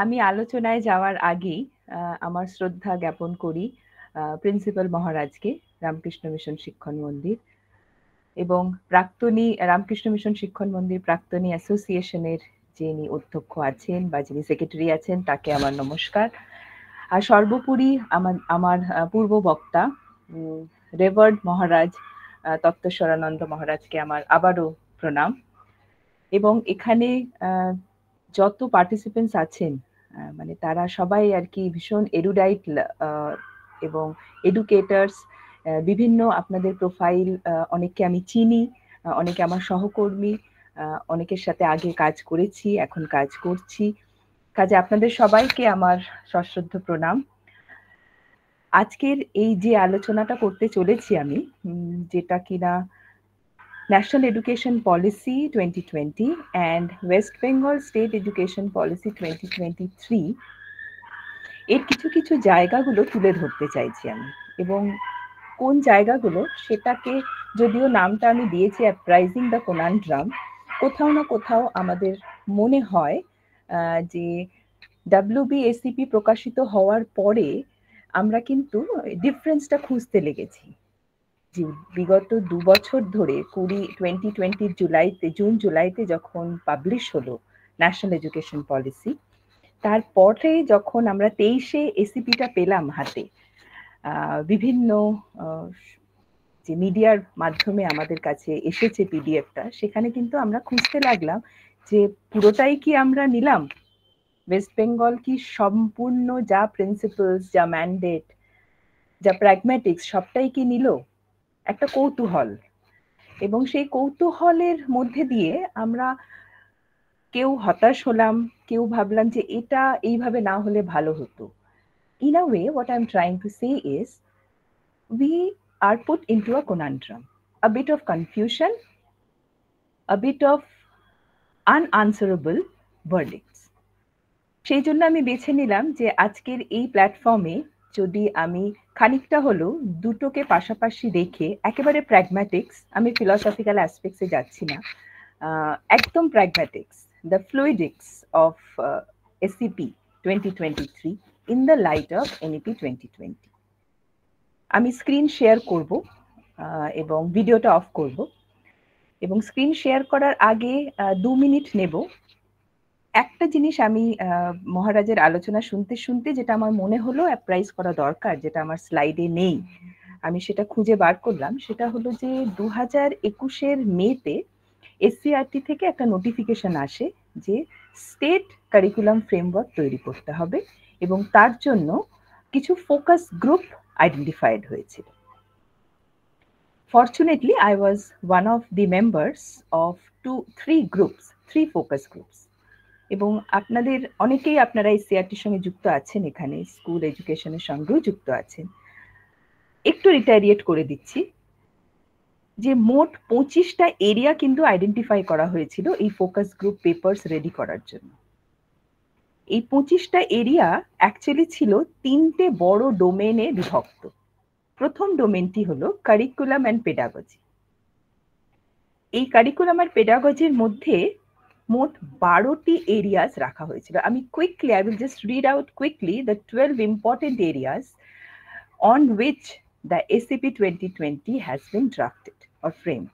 আমি আলোচনায় যাওয়ার আগেই আমার শ্রদ্ধা জ্ঞাপন করি প্রিন্সিপাল মহারাজকে, রামকৃষ্ণ মিশন শিক্ষণ মন্দির এবং প্রাক্তনী রামকৃষ্ণ মিশন শিক্ষণ মন্দির প্রাক্তনী অ্যাসোসিয়েশনের যিনি অধ্যক্ষ আছেন বা যিনি সেক্রেটারি আছেন তাকে আমার নমস্কার। আর সর্বোপরি আমার পূর্ব বক্তা রেভার্ড মহারাজ তত্ত্বেশ্বরানন্দ মহারাজকে আমার আবারও প্রণাম। এবং এখানে যত পার্টিসিপেন্টস আছেন মানে তারা সবাই আর কি ভীষণ এরুডাইট এবং এডুকেটার্স। বিভিন্ন আপনাদের প্রোফাইল অনেককে আমি চিনি, অনেকে আমার সহকর্মী, অনেকের সাথে আগে কাজ করেছি, এখন কাজ করছি। কাজে আপনাদের সবাইকে আমার সশ্রদ্ধ প্রণাম। আজকের এই যে আলোচনাটা করতে চলেছি আমি, যেটা কিনা national education policy 2020 and West Bengal state education policy 2023, এর কিছু কিছু জায়গাগুলো তুলে ধরতে চাইছি আমি। এবং কোন জায়গাগুলো, সেটাকে যদিও নামটা আমি দিয়েছি অ্যাপ্রাইজিং দ্য কনান্ড্রাম, কোথাও না কোথাও আমাদের মনে হয় যে WBSCP প্রকাশিত হওয়ার পরে আমরা কিন্তু ডিফারেন্সটা খুঁজতে লেগেছি। যে বিগত 2 বছর ধরে 2020 জুন জুলাইতে যখন পাবলিশ হলো ন্যাশনাল এডুকেশন পলিসি, তারপরে যখন আমরা 23-এ এসিপিটা পেলাম হাতে, বিভিন্ন যে মিডিয়ার মাধ্যমে আমাদের কাছে এসেছে পিডিএফটা, সেখানে কিন্তু আমরা খুঁজতে লাগলাম যে পুরোটাই কি আমরা নিলাম, ওয়েস্ট বেঙ্গল কি সম্পূর্ণ যা প্রিন্সিপালস, যা ম্যান্ডেট, যা প্র্যাগম্যাটিক্স সবটাই কি নিল। একটা কৌতূহল, এবং সেই কৌতূহলের মধ্যে দিয়ে আমরা কেউ হতাশ হলাম, কেউ ভাবলাম যে এটা এইভাবে না হলে ভালো হতো। In a way, what I'm trying to say is, we are put into a conundrum, a bit of confusion, a bit of unanswerable verdicts. সেই জন্য আমি বেছে নিলাম যে আজকের এই প্ল্যাটফর্মে যদি আমি খানিকটা হলেও দুটোকে পাশাপাশি রেখে, একেবারে প্র্যাগম্যাটিক্স, আমি ফিলসফিক্যাল অ্যাসপেক্টসে যাচ্ছি না, একদম pragmatics, the fluidics of SCP 2023 in the light of NEP 2020। আমি স্ক্রিন শেয়ার করব এবং ভিডিওটা অফ করব, এবং স্ক্রিন শেয়ার করার আগে 2 মিনিট নেব। একটা জিনিস আমি মহারাজের আলোচনা শুনতে শুনতে যেটা আমার মনে হলো অ্যাপ্রাইজ করা দরকার, যেটা আমার স্লাইডে নেই, আমি সেটা খুঁজে বার করলাম। সেটা হলো যে 2021-এর মেতে SCERT থেকে একটা নোটিফিকেশন আসে যে স্টেট কারিকুলাম ফ্রেমওয়ার্ক তৈরি করতে হবে, এবং তার জন্য কিছু ফোকাস গ্রুপ আইডেন্টিফাইড হয়েছিল। Fortunately, I was one of the members of 3 focus groups. এবং আপনাদের অনেকেই আপনারা SCERTর সঙ্গে যুক্ত আছেন, এখানে স্কুল এডুকেশনের সঙ্গেও যুক্ত আছেন। একটু রিটারিয়েট করে দিচ্ছি যে মোট 25টা এরিয়া কিন্তু আইডেন্টিফাই করা হয়েছিল এই ফোকাস গ্রুপ পেপারস রেডি করার জন্য। এই 25টা এরিয়া অ্যাকচুয়ালি ছিল 3টে বড় ডোমেনে বিভক্ত। প্রথম ডোমেনটি হলো কারিকুলাম অ্যান্ড পেডাগজি। এই কারিকুলাম আর পেডাগজির মধ্যে মোট 12টি এরিয়াস রাখা হয়েছিল। আমি quickly, I will just read out quickly the 12 important areas on which the SCP 2020 has been drafted or framed.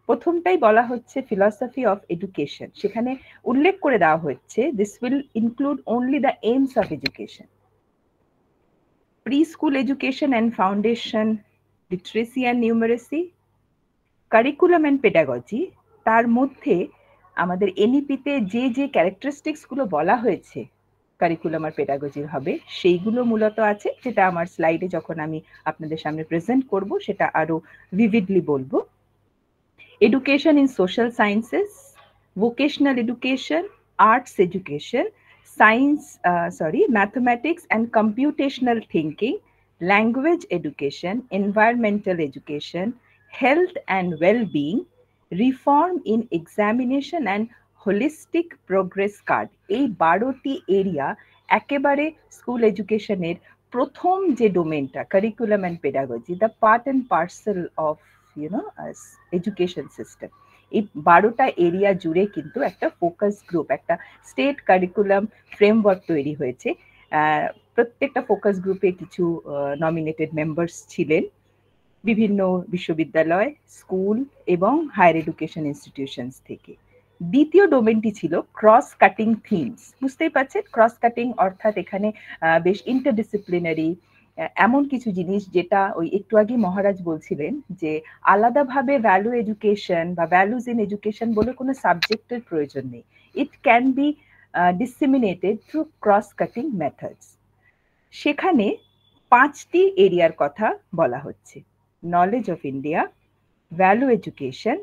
প্রথমটাই বলা হচ্ছে ফিলসফি অফ এডুকেশন। সেখানে উল্লেখ করে দেওয়া হচ্ছে this will include only the aims of education, preschool education and foundation literacy and numeracy, curriculum and pedagogy. তার মধ্যে আমাদের এনইপিতে যে যে ক্যারেক্টারিস্টিক্সগুলো বলা হয়েছে কারিকুলাম আর পেডাগজির হবে, সেইগুলো মূলত আছে, যেটা আমার স্লাইডে যখন আমি আপনাদের সামনে প্রেজেন্ট করব সেটা আরো ভিভিডলি বলবো। Education in social sciences, vocational education, arts education, science mathematics and computational thinking, language education, environmental education, health and well-being, reform in examination and holistic progress card। এই 12টি এরিয়া একেবারে স্কুল এডুকেশনের প্রথম যে ডোমেনটা curriculum and pedagogy, the part and parcel of education system, এই 12টা area জুড়ে কিন্তু একটা ফোকাস গ্রুপ, একটা স্টেট কারিকুলাম ফ্রেমওয়ার্ক তৈরি হয়েছে। প্রত্যেকটা ফোকাস গ্রুপে কিছু নমিনেটেড মেম্বার্স ছিলেন বিভিন্ন বিশ্ববিদ্যালয়, স্কুল এবং হায়ার এডুকেশন ইনস্টিটিউশনস থেকে। দ্বিতীয় ডোমেনটি ছিল ক্রস কাটিং থিমস। বুঝতেই পারছেন, ক্রস কাটিং অর্থাৎ এখানে বেশ ইন্টারডিসিপ্লিনারি এমন কিছু জিনিস যেটা ওই একটু আগে মহারাজ বলছিলেন যে আলাদাভাবে ভ্যালু এডুকেশন বা ভ্যালুজ ইন এডুকেশন বলে কোনো সাবজেক্টের প্রয়োজন নেই। It can be disseminated through cross cutting methods. সেখানে 5টি এরিয়ার কথা বলা হচ্ছে: knowledge of India, value education,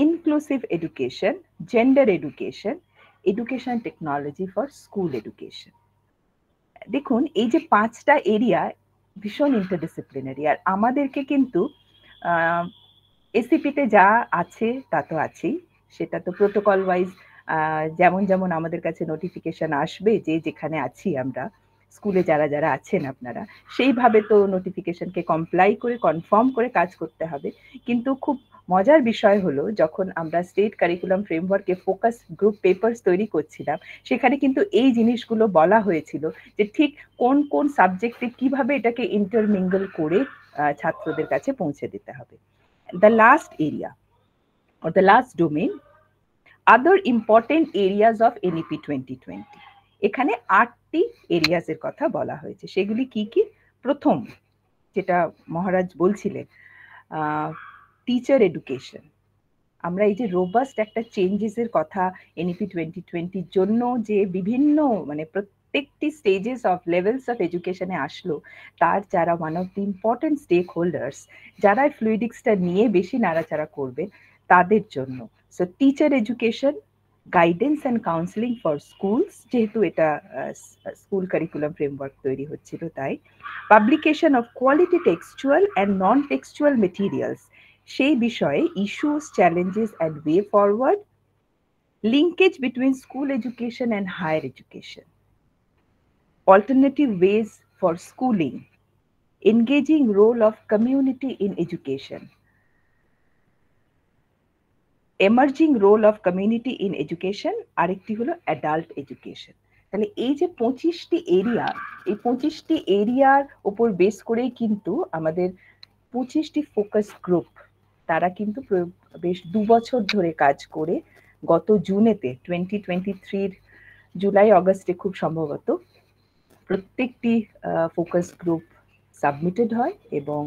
inclusive education, gender education, education technology for school education. দেখুন, এই যে 5টা এরিয়া ভীষণ ইন্টারডিসিপ্লিনারি, আর আমাদেরকে কিন্তু এসিপিতে যা আছে তা তো আছেই, সেটা তো প্রোটোকল ওয়াইজ যেমন যেমন আমাদের কাছে নোটিফিকেশন আসবে যে যেখানে আছি আমরা, স্কুলে যারা যারা আছেন আপনারা, সেইভাবে তো নোটিফিকেশনকে কমপ্লাই করে কনফার্ম করে কাজ করতে হবে। কিন্তু খুব মজার বিষয় হলো, যখন আমরা স্টেট কারিকুলাম ফ্রেমওয়ার্কে ফোকাস গ্রুপ পেপারস তৈরি করছিলাম, সেখানে কিন্তু এই জিনিসগুলো বলা হয়েছিল যে ঠিক কোন কোন সাবজেক্টে কিভাবে এটাকে ইন্টারমিঙ্গল করে ছাত্রদের কাছে পৌঁছে দিতে হবে। The last area or the last domain, other important areas of NEP 2020. এখানে 8টি এরিয়াস এর কথা বলা হয়েছে। সেগুলি কি কি? প্রথম, যেটা মহারাজ বলছিলেন, টিচার এডুকেশন। আমরা এই যে রোবাস্ট একটা চেঞ্জেস এর কথা NEP 2020 জন্য যে বিভিন্ন মানে প্রত্যেকটি স্টেজেস অফ লেভেলস অফ এডুকেশনে আসলো, তার যারা one of the important stakeholders, যারা ফ্লুইডিক্সটা নিয়ে বেশি নাড়াচাড়া করবে, তাদের জন্য। So teacher education, guidance and counselling for schools, যেহেতু এটা স্কুল কারিকুলাম ফ্রেমওয়ার্ক তৈরি হচ্ছিল তাই। Publication of quality textual and non textual materials, সেই বিষয়ে issues, challenges and way forward. Linkage between school education and higher education, alternative ways for schooling, engaging role of community in education, emerging role of community in education, আরেকটি হলো adult education। তাহলে এই যে 25টি area, এই 25টি এরিয়ার উপর base করেই কিন্তু আমাদের 25টি ফোকাস গ্রুপ, তারা কিন্তু বেশ 2 বছর ধরে কাজ করে গত জুনেতে 2023 জুলাই আগস্টে খুব সম্ভবত প্রত্যেকটি ফোকাস গ্রুপ সাবমিটেড হয় এবং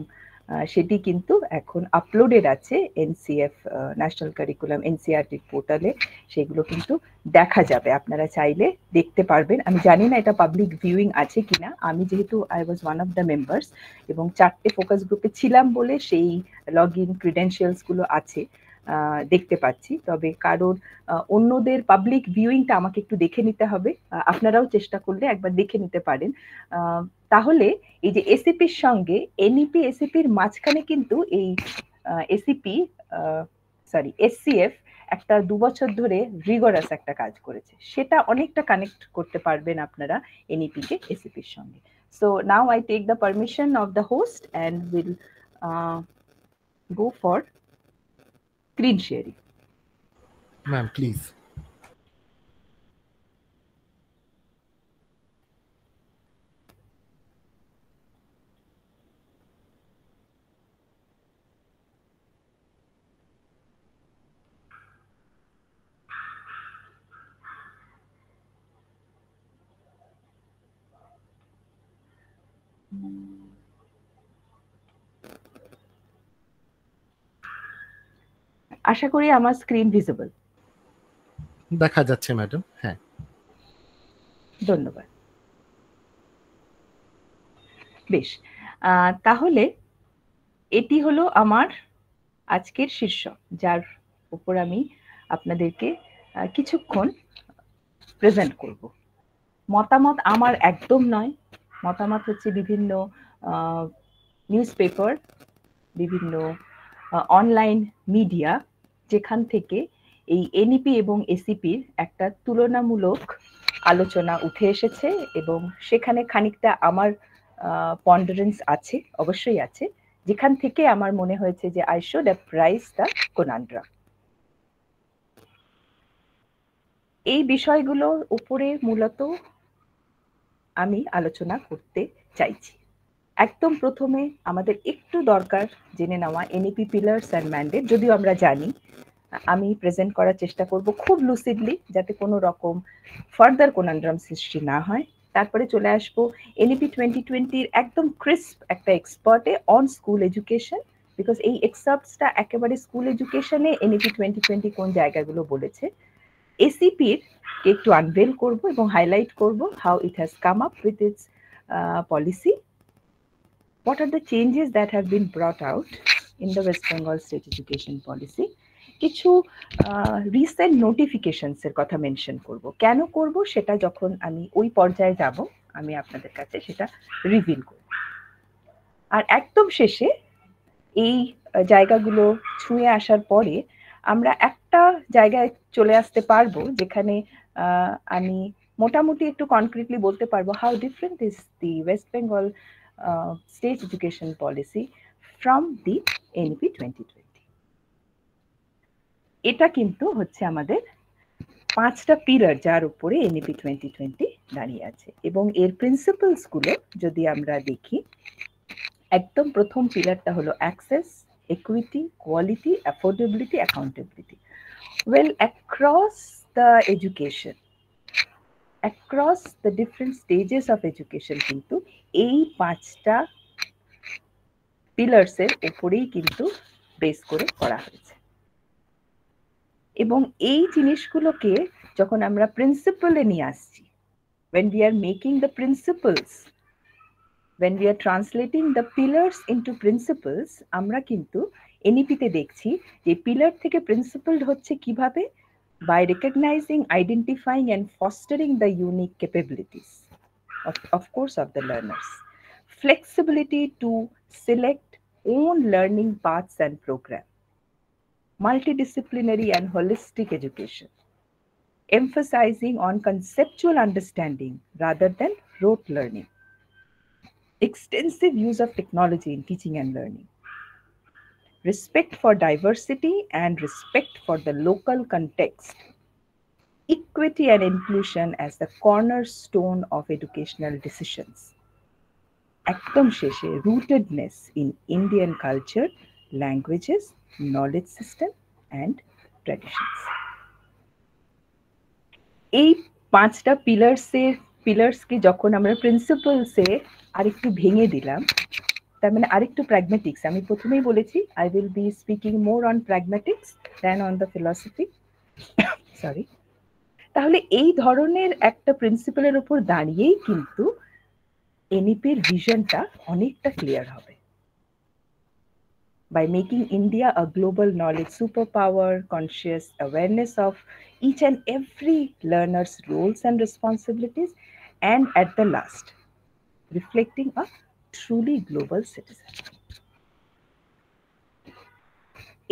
সেটি কিন্তু এখন আপলোডেড আছে এনসিএফ ন্যাশনাল কারিকুলাম এনসিআরটি পোর্টালে। সেগুলো কিন্তু দেখা যাবে, আপনারা চাইলে দেখতে পারবেন। আমি জানি না এটা পাবলিক ভিউইং আছে কিনা, আমি যেহেতু I was one of the members এবং 4টে ফোকাস গ্রুপে ছিলাম বলে সেই লগ ইন ক্রিডেন্সিয়ালসগুলো আছে, দেখতে পাচ্ছি। তবে কারোর অন্যদের পাবলিক ভিউইংটা আমাকে একটু দেখে নিতে হবে, আপনারাও চেষ্টা করলে একবার দেখে নিতে পারেন। তাহলে এই যে এসিপির সঙ্গে এনইপি এসিপির মাঝখানে কিন্তু এই এসসিএফ একটা 2 বছর ধরে রিগরাস একটা কাজ করেছে, সেটা অনেকটা কানেক্ট করতে পারবেন আপনারা এনইপি কে এসিপির সঙ্গে। So now I take the permission of the host and will go for screen sharing. Ma'am, please. আশা করি আমার স্ক্রিন ভিজিবল। দেখা যাচ্ছে ম্যাডাম। হ্যাঁ, ধন্যবাদ। বেশ, তাহলে এটি হলো আমার আজকের শীর্ষক, যার উপর আমি আপনাদেরকে কিছুক্ষণ প্রেজেন্ট করব। মতামত আমার একদম নয়, মতামত হচ্ছে বিভিন্ন নিউজ পেপার, বিভিন্ন অনলাইন মিডিয়া, যেখান থেকে এই এনইপি এবং এসিপির একটা তুলনামূলক আলোচনা উঠে এসেছে এবং সেখানে খানিকটা আমার পন্ডারেন্স আছে, অবশ্যই আছে, যেখান থেকে আমার মনে হয়েছে যে আই শুড অ্যাপ্রাইজ দ্য কনন্ড্রাম। এই বিষয়গুলোর উপরে মূলত আমি আলোচনা করতে চাইছি। একদম প্রথমে আমাদের একটু দরকার জেনে নেওয়া এনইপি পিলার্স অ্যান্ড ম্যান্ডেট। যদিও আমরা জানি, আমি প্রেজেন্ট করার চেষ্টা করব খুব লুসিডলি, যাতে কোনো রকম ফার্দার কনন্ড্রাম সৃষ্টি না হয়। তারপরে চলে আসবো এনইপি 2020-র একদম ক্রিস্প একটা এক্সপার্টে অন স্কুল এডুকেশন, বিকজ এই এক্সার্পসটা একেবারে স্কুল এডুকেশনে এনইপি 2020 কোন জায়গাগুলো বলেছে। এসিপির একটু আনভেল করব এবং হাইলাইট করব how it has come up with its policy, what are the changes that have been brought out in the West Bengal state education policy. কিছু রিসেন্ট নোটিফিকেশনস এর কথা মেনশন করব। কেন করব সেটা যখন আমি ওই পর্যায়ে যাব আমি আপনাদের কাছে সেটা রিভিল করব। আর একদম শেষে এই জায়গাগুলো ছুঁয়ে আসার পরে আমরা একটা জায়গায় চলে আসতে পারবো যেখানে আমি মোটামুটি একটু কনক্রিটলি বলতে পারবো how different is the West Bengal state education policy from the NEP 2020. এটা কিন্তু হচ্ছে আমাদের 5টা পিলার যার উপরে NEP 2020 দাঁড়িয়ে আছে, এবং এর প্রিন্সিপালস গুলো যদি আমরা দেখি, একদম প্রথম পিলারটা হলো access, equity, quality, affordability, accountability. Well, across the education, across the different stages of education কিন্তু এই 5টা পিলার্স এর উপরেই কিন্তু বেস করে করা হয়েছে। এবং এই জিনিসগুলোকে যখন আমরা প্রিন্সিপালে নিয়ে আসছি, when we are making the principles, when we are translating the pillars into principles, আমরা কিন্তু এনইপিতে দেখছি যে পিলার থেকে প্রিন্সিপাল হচ্ছে কিভাবে, by recognizing, identifying and fostering the unique capabilities of course of the learners, flexibility to select own learning paths and program, multidisciplinary and holistic education, emphasizing on conceptual understanding rather than rote learning, extensive use of technology in teaching and learning, respect for diversity and respect for the local context, equity and inclusion as the cornerstone of educational decisions, একদম শেষে rootedness in Indian culture, languages, knowledge system and traditions. এই 5টা পিলার্সকে যখন আমরা প্রিন্সিপালসে আরেকটু ভেঙে দিলাম, তার মানে আরেকটু প্র্যাগম্যাটিক্স, আমি প্রথমেই বলেছি I will be speaking more on pragmatics than on the philosophy, sorry. তাহলে এই ধরনের একটা প্রিন্সিপালের উপর দাঁড়িয়েই কিন্তু এনইপির ভিশনটা অনেকটা ক্লিয়ার হবে। By making India a global knowledge superpower, conscious awareness of each and every learner's roles and responsibilities, and at the last, reflecting a truly global citizen.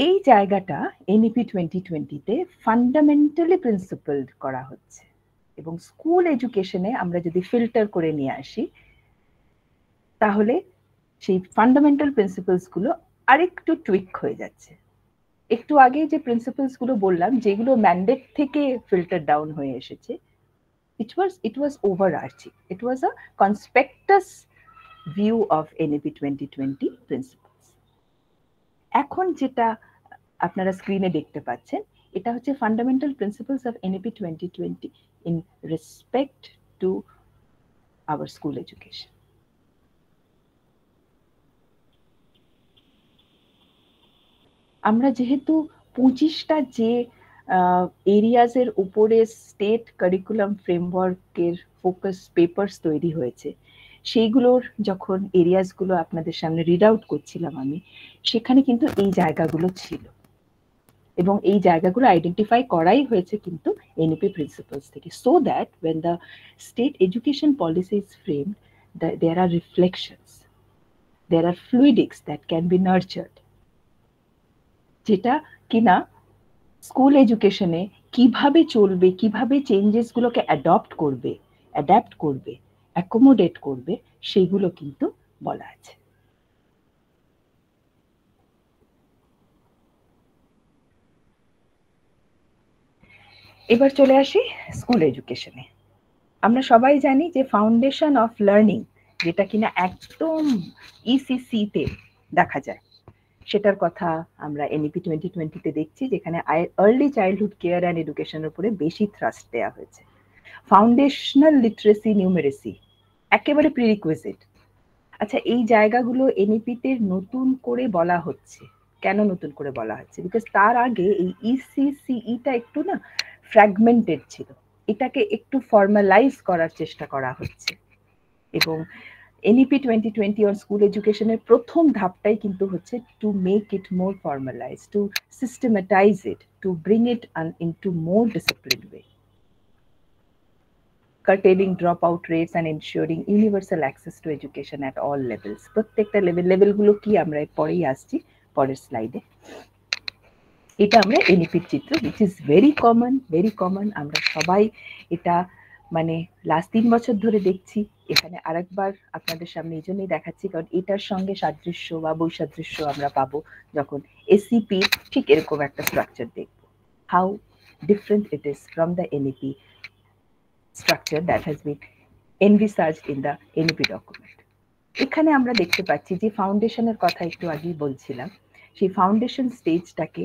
এই জায়গাটা এনইপি 2020-তে ফান্ডামেন্টালি প্রিন্সিপলড করা হচ্ছে, এবং স্কুল এডুকেশনে আমরা যদি ফিল্টার করে নিয়ে আসি তাহলে সেই ফান্ডামেন্টাল প্রিন্সিপালস গুলো আরেকটু টুইক হয়ে যাচ্ছে। একটু আগে যে প্রিন্সিপালস গুলো বললাম যেগুলো ম্যান্ডেট থেকে ফিল্টার ডাউন হয়ে এসেছে, it was overarching, it was a conspectus view of NEP 2020 principles. এখন যেটা আপনারা স্ক্রিনে দেখতে পাচ্ছেন এটা হচ্ছে fundamental principles of NEP 2020 in respect to our school education. আমরা যেহেতু 25টা যে এরিয়াজের উপরে স্টেট কারিকুলাম ফ্রেমওয়ার্কের ফোকাস পেপারস তৈরি হয়েছে, সেইগুলোর যখন এরিয়াজগুলো আপনাদের সামনে রিড আউট করছিলাম আমি, সেখানে কিন্তু এই জায়গাগুলো ছিল, এবং এই জায়গাগুলো আইডেন্টিফাই করাই হয়েছে কিন্তু এনইপি প্রিন্সিপালস থেকে, so that when the state education policy is framed, there are reflections, there are fluidics that can be nurtured, যেটা কিনা স্কুল এডুকেশনে কিভাবে চলবে, কিভাবে চেঞ্জেস গুলোকে অ্যাডাপ্ট করবে, অ্যাকোমোডেট করবে, সেইগুলো কিন্তু বলা আছে। এবার চলে আসি স্কুল এডুকেশনে। আমরা সবাই জানি যে ফাউন্ডেশন অফ লার্নিং, যেটা কিনা একদম ইসিসি তে দেখা যায়, সেটার কথা আমরা এনইপি 2020-তে দেখছি, যেখানে আর্লি চাইল্ডহুড কেয়ার অ্যান্ড এডুকেশনের উপরে বেশি থ্রাস্ট দেওয়া হয়েছে। ফাউন্ডেশনাল লিটারেসি, নিউমেরেসি একেবারে প্রিরিকুইজিট। আচ্ছা, এই জায়গাগুলো এনইপিতে নতুন করে বলা হচ্ছে। কেন নতুন করে বলা হচ্ছে? বিকজ তার আগে এই ইসিসিইটা একটু না ফ্র্যাগমেন্টেড ছিল, এটাকে একটু ফর্মালাইজ করার চেষ্টা করা হচ্ছে। এবং এনইপি 2020 অন স্কুল এডুকেশনের প্রথম ধাপটাই কিন্তু হচ্ছে to make it more formalize, to systematize it, to bring it into more discipline way, curtailing dropout rates and ensuring universal access to education at all levels. প্রত্যেকটা লেভেলগুলো কি আমরা পরেই আসছি পরের স্লাইডে। এটা আমরা এনইপির চিত্র, which is very common। আমরা সবাই এটা মানে লাস্ট 3 বছর ধরে দেখছি। এখানে আরেকবার আপনাদের সামনে এই জন্যই দেখাচ্ছি কারণ এটার সঙ্গে সাদৃশ্য বা বৈসাদৃশ্য আমরা পাবো যখন এসিপি ঠিক এরকম একটা স্ট্রাকচার দেখব। How different it is from the NEP structure that has been envisaged in the NEP document. এখানে আমরা দেখতে পাচ্ছি যে ফাউন্ডেশনের কথা একটু আগেই বলছিলাম, সেই ফাউন্ডেশন স্টেজটাকে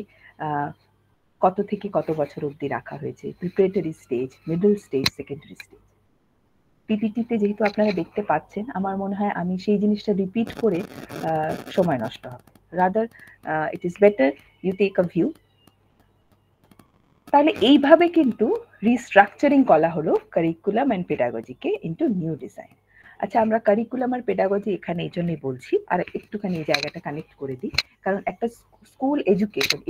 কত থেকে কত বছর অবধি রাখা হয়েছে, preparatory stage, middle stage, secondary stage. পিপিটিতে যেহেতু আপনারা দেখতে পাচ্ছেন, আমার মনে হয় আমি সেই জিনিসটা রিপিট করে সময় নষ্ট হবে। Rather it is better you take a view. তাহলে এইভাবে কিন্তু রিস্ট্রাকচারিং করা হলো কারিকুলাম অ্যান্ড পেডাগজিকে ইনটু নিউ ডিজাইন। আচ্ছা, আমরা কারিকুলাম আর পেডাগজি এখানে এই জন্যই বলছি, আর একটুখানি এই জায়গাটা কানেক্ট করে দিই, কারণ একটা স্কুল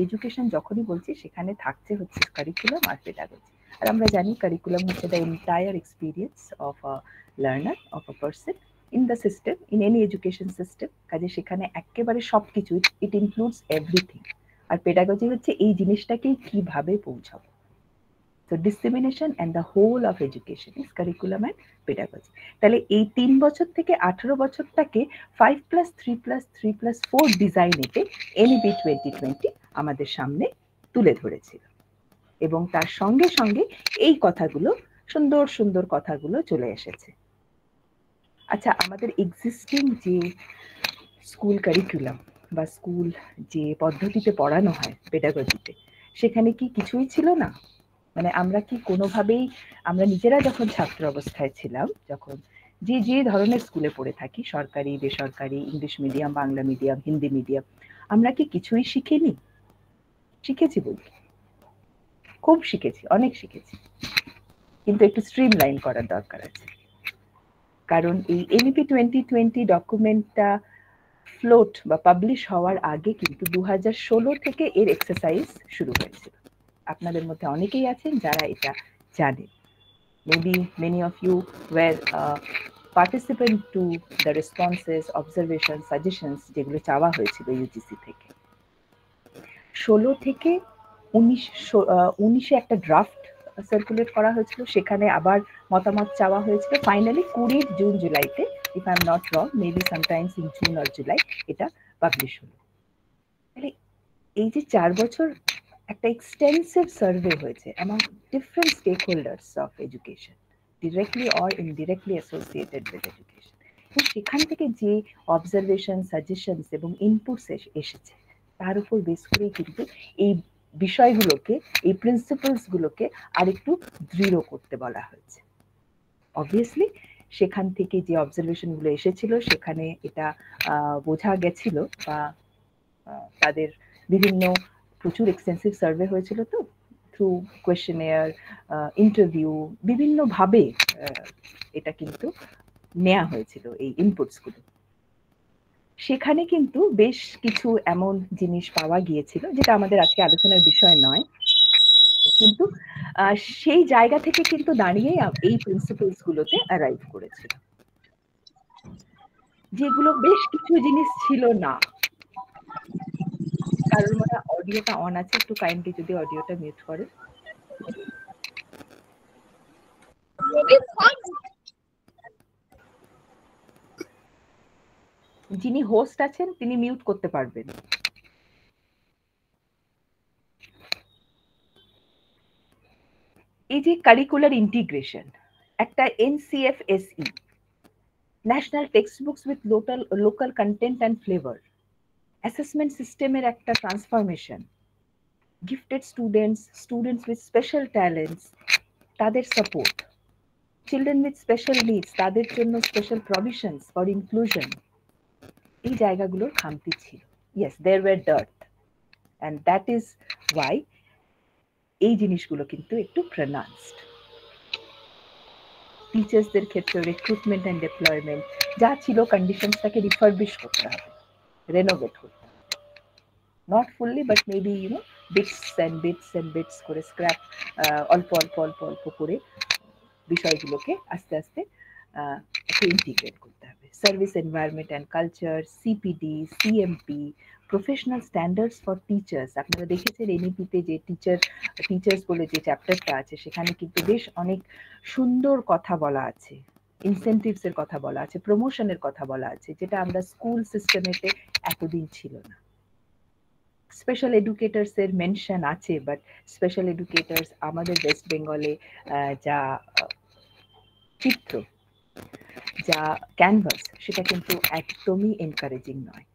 এডুকেশন যখনই বলছি সেখানে থাকছে হচ্ছে কারিকুলাম আর পেডাগজি। আর আমরা জানি কারিকুলাম হচ্ছে the entire experience of a learner, of a person in the system, in any education system. কাজে সেখানে একেবারে সব কিছু, ইট ইনক্লুডস এভরিথিং। আর পেডাগজি হচ্ছে এই জিনিসটাকে কিভাবে পৌঁছাবো। So dissemination and the whole of education is curriculum and pedagogy. তাহলে এই 3 বছর থেকে 18 বছরটাকে 5+3+3+4 ডিজাইনেতে এনইপি 2020 আমাদের সামনে তুলে ধরেছিল। এবং তার সঙ্গে সঙ্গে এই কথাগুলো, সুন্দর সুন্দর কথাগুলো চলে এসেছে। আচ্ছা, আমাদের এক্সিস্টিং যে স্কুল কারিকুলাম বা স্কুল যে পদ্ধতিতে পড়ানো হয় পেডাগজিতে, সেখানে কি কিছুই ছিল না? মানে আমরা কি কোনোভাবেই, আমরা নিজেরা যখন ছাত্র অবস্থায় ছিলাম, যখন যে ধরনের স্কুলে পড়ে থাকি, সরকারি, বেসরকারি, English medium, Bangla medium, Hindi medium, আমরা কি কিছুই শিখিনি? শিখেছি বই, খুব শিখেছি, অনেক শিখেছি, কিন্তু একটু স্ট্রিম লাইন করার দরকার আছে। কারণ এই এনইপি 2020 ডকুমেন্টটা ফ্লোট বা পাবলিশ হওয়ার আগে কিন্তু 2016 থেকে এর এক্সারসাইজ শুরু হয়েছিল। আপনাদের মধ্যে অনেকেই আছেন যারা এটা জানেন। Maybe many of you were participant to the responses, observations, suggestions যেগুলো চাওয়া হয়েছিল ইউজিসি থেকে। 16 থেকে 19 একটা ড্রাফট সার্কুলেট করা হয়েছিল, সেখানে আবার মতামত চাওয়া হয়েছিল। ফাইনালি 20 জুন জুলাইতে, if I am not wrong, maybe sometimes in June or July, এটা পাবলিশ হলো। তাহলে এই যে 4 বছর একটা এক্সটেন্সিভ সার্ভে হয়েছে among different stakeholders of education, directly or indirectly associated with education, সেখান থেকে যে অবজারভেশন, সাজেশনস এবং ইনপুটস এসেছে, তার উপর বেস করেই কিন্তু এই বিষয়গুলোকে, এই প্রিন্সিপালসগুলোকে আরেকটু দৃঢ় করতে বলা হয়েছে। অবভিয়াসলি সেখান থেকে যে অবজারভেশনগুলো এসেছিল, সেখানে এটা বোঝা গেছিল বা তাদের বিভিন্ন প্রচুর এক্সটেন্সিভ সার্ভে হয়েছিল, তো থ্রু কোয়েশ্চেনেয়ার, ইন্টারভিউ, বিভিন্নভাবে এটা কিন্তু নেওয়া হয়েছিল এই ইনপুটসগুলো। সেখানে কিন্তু বেশ কিছু এমন জিনিস পাওয়া গিয়েছিল যেটা আমাদের আজকে আলোচনার বিষয় নয়, কিন্তু সেই জায়গা থেকে কিন্তু দাঁড়িয়েই এই প্রিন্সিপালস গুলোতে অ্যারাইভ করেছিল। যেগুলো বেশ কিছু জিনিস ছিল না। কারণ মানে অডিওটা অন আছে, একটু কাইন্ডলি যদি অডিওটা মিউট করেন। যিনি হোস্ট আছেন তিনি মিউট করতে পারবেন। এই যে কারিকুলার ইন্টিগ্রেশন, একটা NCFSE, national text books with local content and flavour, assessment সিস্টেমের একটা transformation, gifted students with special talents, তাদের support, children with special needs, তাদের জন্য স্পেশাল প্রভিশনস ফর ইনক্লুশন, এই জায়গাগুলোর খামতি ছিল। Yes, there were dirt, and that is why এই জিনিসগুলো কিন্তু একটু প্রনাউন্সড। টিচার্সদের ক্ষেত্রে রিক্রুটমেন্ট অ্যান্ড ডিপ্লয়মেন্ট যা ছিল কন্ডিশনসটাকে রিফারবিশ করতে হবে, রেনোভেট করতে হবে, not fully but maybe bits and bits করে স্ক্র্যাপ, অল্প অল্প অল্প অল্প করে বিষয়গুলোকে আস্তে আস্তে একটু ইন্টিগ্রেট করতে হবে। Service environment and culture, CPD, CMP, professional standards for teachers. আপনারা দেখেছেন এনইপিতে যে টিচার্স বলে যে চ্যাপ্টারটা আছে, সেখানে কিন্তু বেশ অনেক সুন্দর কথা বলা আছে, ইনসেন্টিভস এর কথা বলা আছে, প্রমোশনের কথা বলা আছে, যেটা আমরা স্কুল সিস্টেমেতে এতদিন ছিল না। স্পেশাল এডুকেটার্স এর মেনশন আছে, বাট স্পেশাল এডুকেটার্স আমাদের ওয়েস্ট বেঙ্গলে যা চিত্র, যা ক্যানভাস, সেটা কিন্তু একদমই এনকারেজিং নয়।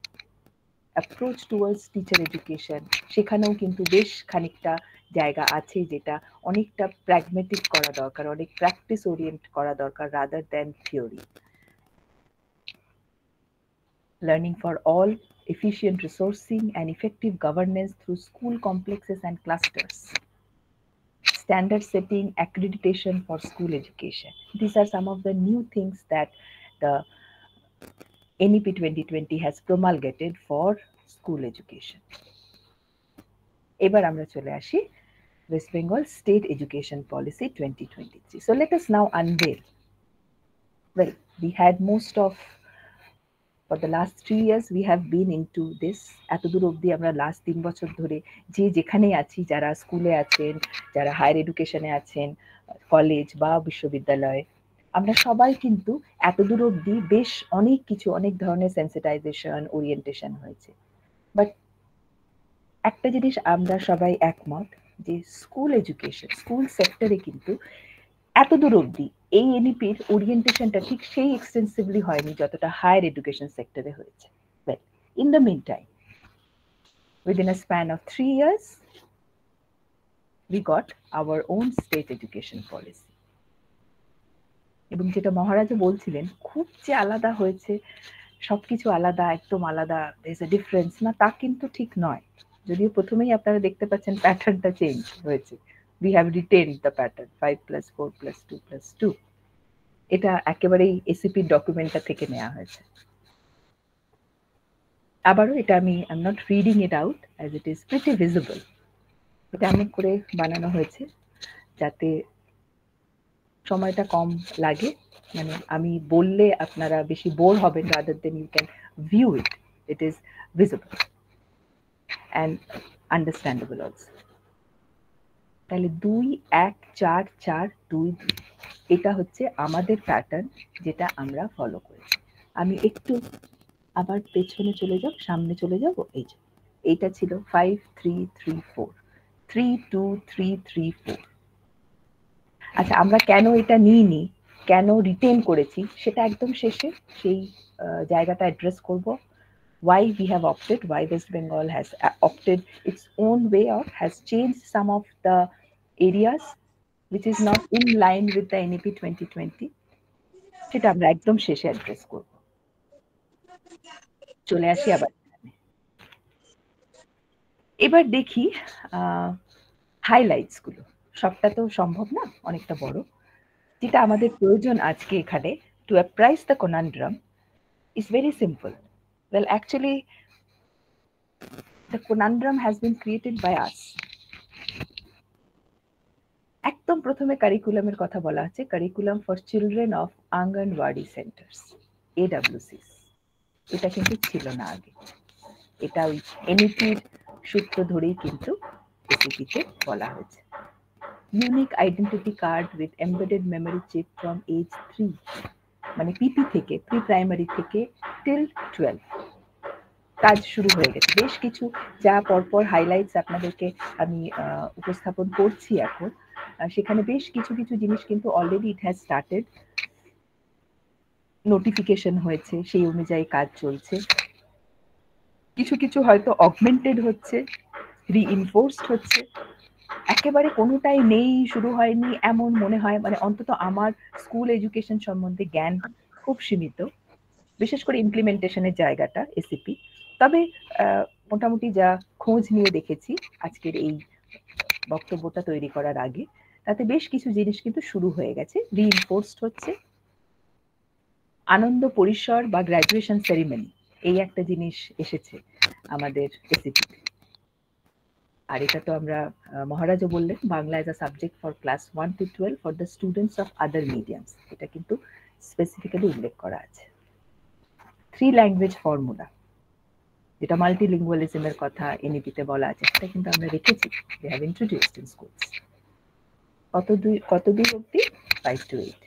অ্যাপ্রোচ টুয়ার্ডস টিচার এডুকেশন, সেখানেও কিন্তু বেশ খানিকটা জায়গা আছে যেটা অনেকটা প্র্যাগমেটিক করা দরকার, অনেক প্র্যাকটিস ওরিয়েন্ট করা দরকার rather than theory. Learning for all, efficient resourcing and effective governance through school complexes and clusters. Standard setting, accreditation for school education. These are some of the new things that the NEP 2020 has promulgated for school education. এবার আমরা চলে আসি West Bengal State Education Policy 2023. So let us now unveil. Well, we had most of, for the last 3 years we have been into this. এতদূর অবধি আমরা last 3 বছর ধরে যে যেখানে আছি, যারা স্কুলে আছেন, যারা হায়ার এডুকেশনে আছেন, কলেজ বা বিশ্ববিদ্যালয়, আমরা সবাই কিন্তু এতদূর অবধি বেশ অনেক কিছু, অনেক ধরনের সেন্সিটাইজেশন, ওরিয়েন্টেশন হয়েছে। বাট একটা জিনিস আমরা সবাই একমত, যে স্কুল এডুকেশন, স্কুল সেক্টরে কিন্তু এতদূর অবধি এই এনইপির ওরিয়েন্টেশনটা ঠিক সেই এক্সটেন্সিভলি হয়নি যতটা হায়ার এডুকেশন সেক্টরে হয়েছে। Well, in the meantime, within a span of 3 years, we got our own state education policy. এবং যেটা মহারাজা বলছিলেন, খুব যে আলাদা হয়েছে, সবকিছু আলাদা, একদম আলাদা, there is a difference, না তা কিন্তু ঠিক নয়। যদিও প্রথমেই আপনারা দেখতে পাচ্ছেন প্যাটার্নটা চেঞ্জ হয়েছে। We have retained the pattern 5+4+2+2. এটা একেবারেই এসিপির ডকুমেন্টটা থেকে নেওয়া হয়েছে। আবারও এটা I'm not reading it out as it is pretty visible. এটা এমন করে বানানো হয়েছে যাতে সময়টা কম লাগে, মানে আমি বললে আপনারা বেশি বোর হবেন, rather than you can view it. It is visible and understandable also. তাহলে 2-1-4-4-2-2 এটা হচ্ছে আমাদের প্যাটার্ন, যেটা আমরা ফলো করেছি। আমি একটু আবার পেছনে চলে যাব, সামনে চলে যাব। এই যে এইটা ছিল 5-3-3-4, 3-2-3-3-4। আচ্ছা, আমরা কেন এটা নিইনি, কেন রিটেন করেছি, সেটা একদম শেষে সেই জায়গাটা অ্যাড্রেস করব। Why we have opted, why West Bengal has opted its own way of, has changed some of the areas which is not in line with the NEP 2020, সেটা আমরা একদম শেষে অ্যাড্রেস করব। চলে আসি আবার এবার দেখি হাইলাইটস গুলো। সবটা তো সম্ভব না, অনেকটা বড়। যেটা আমাদের প্রয়োজন আজকে এখানে to apprise the conundrum is very simple. Well, actually, the conundrum has been created by us. একদম প্রথমে কারিকুলামের কথা বলা আছে, curriculum for children of anganwadi centres, AWCs। এটা কিন্তু ছিল না আগে, এটা ওই এনইপির সূত্র ধরেই কিন্তু এসিপিতে বলা হয়েছে। Unique identity card with embedded memory chip from age 3, মানে পিপি থেকে, প্রি প্রাইমারি থেকে টিল 12 কাজ শুরু হয়ে গেছে। বেশ কিছু যা পরপর হাইলাইটস আপনাদেরকে আমি উপস্থাপন করছি এখন, সেখানে বেশ কিছু কিছু জিনিস কিন্তু already it has started, notification হয়েছে, সেই অনুযায়ী কাজ চলছে। কিছু কিছু হয়তো অগমেন্টেড হচ্ছে, রিইনফোর্সড হচ্ছে, একেবারে কোনোটাই নেই, শুরু হয়নি এমন মনে হয়। মানে অন্তত আমার স্কুল এডুকেশন সম্বন্ধে জ্ঞান খুব সীমিত, বিশেষ করে ইমপ্লিমেন্টেশনের জায়গাটা এসিপি। তবে মোটামুটি যা খোঁজ নিয়ে দেখেছি আজকের এই বক্তব্যটা তৈরি করার আগে, তাতে বেশ কিছু জিনিস কিন্তু শুরু হয়ে গেছে, রিইনফোর্সড হচ্ছে। আনন্দ পরিসর বা গ্র্যাজুয়েশন সেরিমনি, এই একটা জিনিস এসেছে আমাদের এসিপিতে। আর এটা তো আমরা মহারাজও বললেন, Bangla as a subject for class 1 to 12 for the students of other mediums, এটা কিন্তু স্পেসিফিক্যালি উল্লেখ করা আছে। 3 ল্যাঙ্গুয়েজ ফর্মুলা, যেটা মাল্টিলিঙ্গুয়ালিজমের কথা এনইপিতে বলা আছে, সেটা কিন্তু আমরা রেখেছি, we have introduced in schools। কত দূর অবধি? 5 to 8।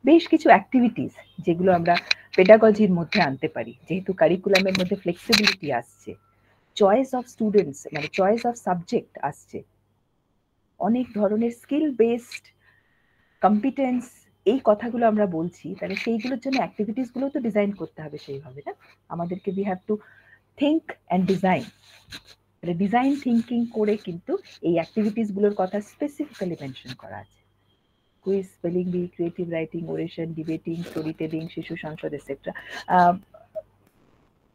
বেশ কিছু অ্যাক্টিভিটিস যেগুলো আমরা পেডাগজির মধ্যে আনতে পারি, যেহেতু কারিকুলামের মধ্যে ফ্লেক্সিবিলিটি আসছে, চয়েস অফ স্টুডেন্টস মানে চয়েস অফ সাবজেক্ট আসছে, অনেক ধরনের স্কিল বেসড কম্পিটেন্স, এই কথাগুলো আমরা বলছি, তাহলে সেইগুলোর জন্য অ্যাক্টিভিটিস গুলো তো ডিজাইন করতে হবে সেইভাবে, না? আমাদেরকে we have to think and design. তাহলে ডিজাইন থিঙ্কিং করে কিন্তু এই অ্যাক্টিভিটিস গুলোর কথা স্পেসিফিক্যালি মেনশন করা আছে। Quiz, spelling bee, creative writing, oration, debating, story telling, শিশু সংসদ এটসেট্রা।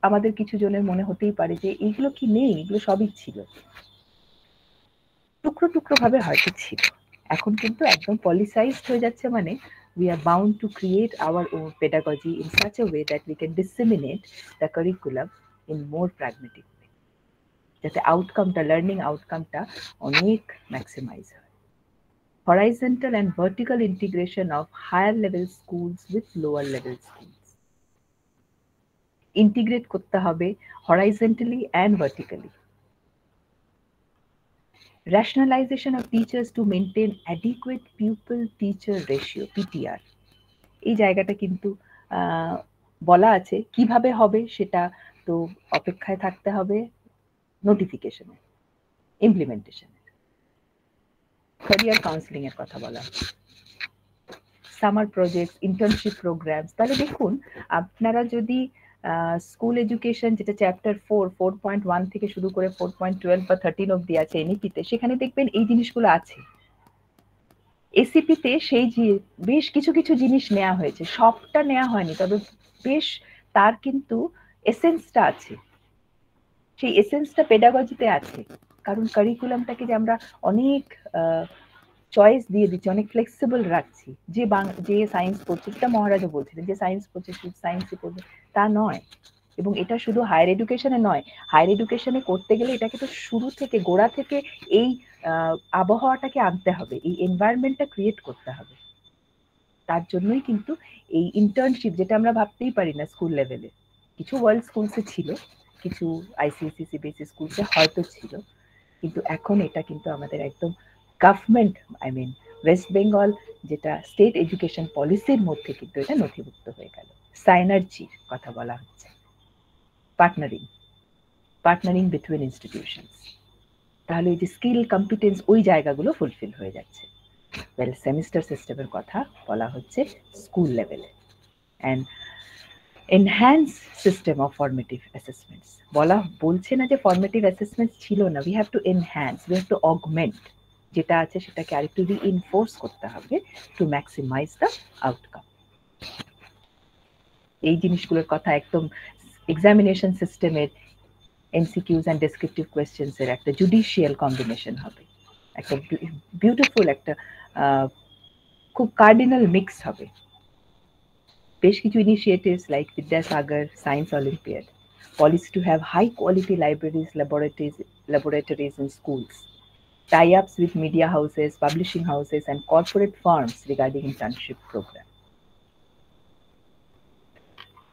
আমাদের কিছু জনের মনে হতেই পারে যে এইগুলো কি নেই, এগুলো সবই ছিল, টুকরো টুকরো ভাবে হয়তো ছিল, এখন কিন্তু একদম পলিসাইজড হয়ে যাচ্ছে। মানে we are bound to create our own pedagogy in such a way that we can disseminate the curriculum in more pragmatic way, যাতে আউটকামটা, লার্নিং আউটকামটা অনেক ম্যাক্সিমাইজ হয়। Horizontal and vertical integration of higher level schools with lower level schools, integrate করতে হবে horizontally and vertically. Rationalization of teachers to maintain adequate pupil teacher ratio, PTR, এই জায়গাটা কিন্তু বলা আছে, কিভাবে হবে সেটা তো অপেক্ষায় থাকতে হবে নোটিফিকেশনে, ইমপ্লিমেন্টেশনে। ক্যারিয়ার কাউন্সিলিং এর কথা বলা, সামার প্রজেক্ট, ইন্টার্নশিপ প্রোগ্রামস। তাহলে দেখুন, আপনারা যদি স্কুল এডুকেশন, যেটা চ্যাপ্টার 4.1 থেকে শুরু করে 4.12 বা 13 অব্দি আছে এনইপিতে, সেখানে দেখবেন এই জিনিসগুলো আছে। এসিপিতে সেই বেশ কিছু কিছু জিনিস নেওয়া হয়েছে, সবটা নেওয়া হয়নি, তবে বেশ তার কিন্তু এসেন্সটা আছে, সেই এসেন্সটা পেডাগজিতে আছে। কারণ কারিকুলামটাকে যে আমরা অনেক চয়েস দিয়ে দিচ্ছি, অনেক ফ্লেক্সিবল রাখছি, যে সায়েন্স পড়ছে, যেটা মহারাজও বলছিলেন, যে সায়েন্স পড়ছে শুধু সায়েন্সই পড়বে তা নয়। এবং এটা শুধু হায়ার এডুকেশনে নয়, হায়ার এডুকেশনে করতে গেলে এটাকে তো শুরু থেকে, গোড়া থেকে এই আবহাওয়াটাকে আনতে হবে, এই এনভায়রনমেন্টটা ক্রিয়েট করতে হবে। তার জন্যই কিন্তু এই ইন্টার্নশিপ, যেটা আমরা ভাবতেই পারি না স্কুল লেভেলে, কিছু ওয়ার্ল্ড স্কুলসে ছিল, কিছু আইসিএসসি সিবিএসসি স্কুলসে হয়তো ছিল, কিন্তু এখন এটা কিন্তু আমাদের একদম government, I mean West Bengal যেটা স্টেট এডুকেশন পলিসির মধ্যে কিন্তু এটা নথিভুক্ত হয়ে গেল। সাইনার্জির কথা বলা হচ্ছে, পার্টনারিং বিটুইন ইনস্টিটিউশনস। তাহলে এই যে স্কিল, কম্পিটেন্স, ওই জায়গাগুলো ফুলফিল হয়ে যাচ্ছে। ওয়েল, সেমিস্টার সিস্টেমের কথা বলা হচ্ছে স্কুল লেভেলে। And enhance system of formative assessments, বলছে না যে ফর্মেটিভ অ্যাসেসমেন্টস ছিল না, we have to enhance, we have to augment, যেটা আছে সেটাকে আরেকটু রিইনফোর্স করতে হবে টু ম্যাক্সিমাইজ দ্য আউটকাম। এই জিনিসগুলোর কথা একদম এক্সামিনেশন সিস্টেমের এমসিকিউজ অ্যান্ড ডেসক্রিপটিভ কোয়েশ্চেন্স এর একটা জুডিশিয়াল কম্বিনেশন হবে, একটা বিউটিফুল একটা খুব কার্ডিনাল মিক্স হবে। বেশ কিছু initiatives like Vidyasagar science olympiad, policy to have high quality libraries, laboratories in schools, tie-ups with media houses, publishing houses and corporate firms regarding internship program.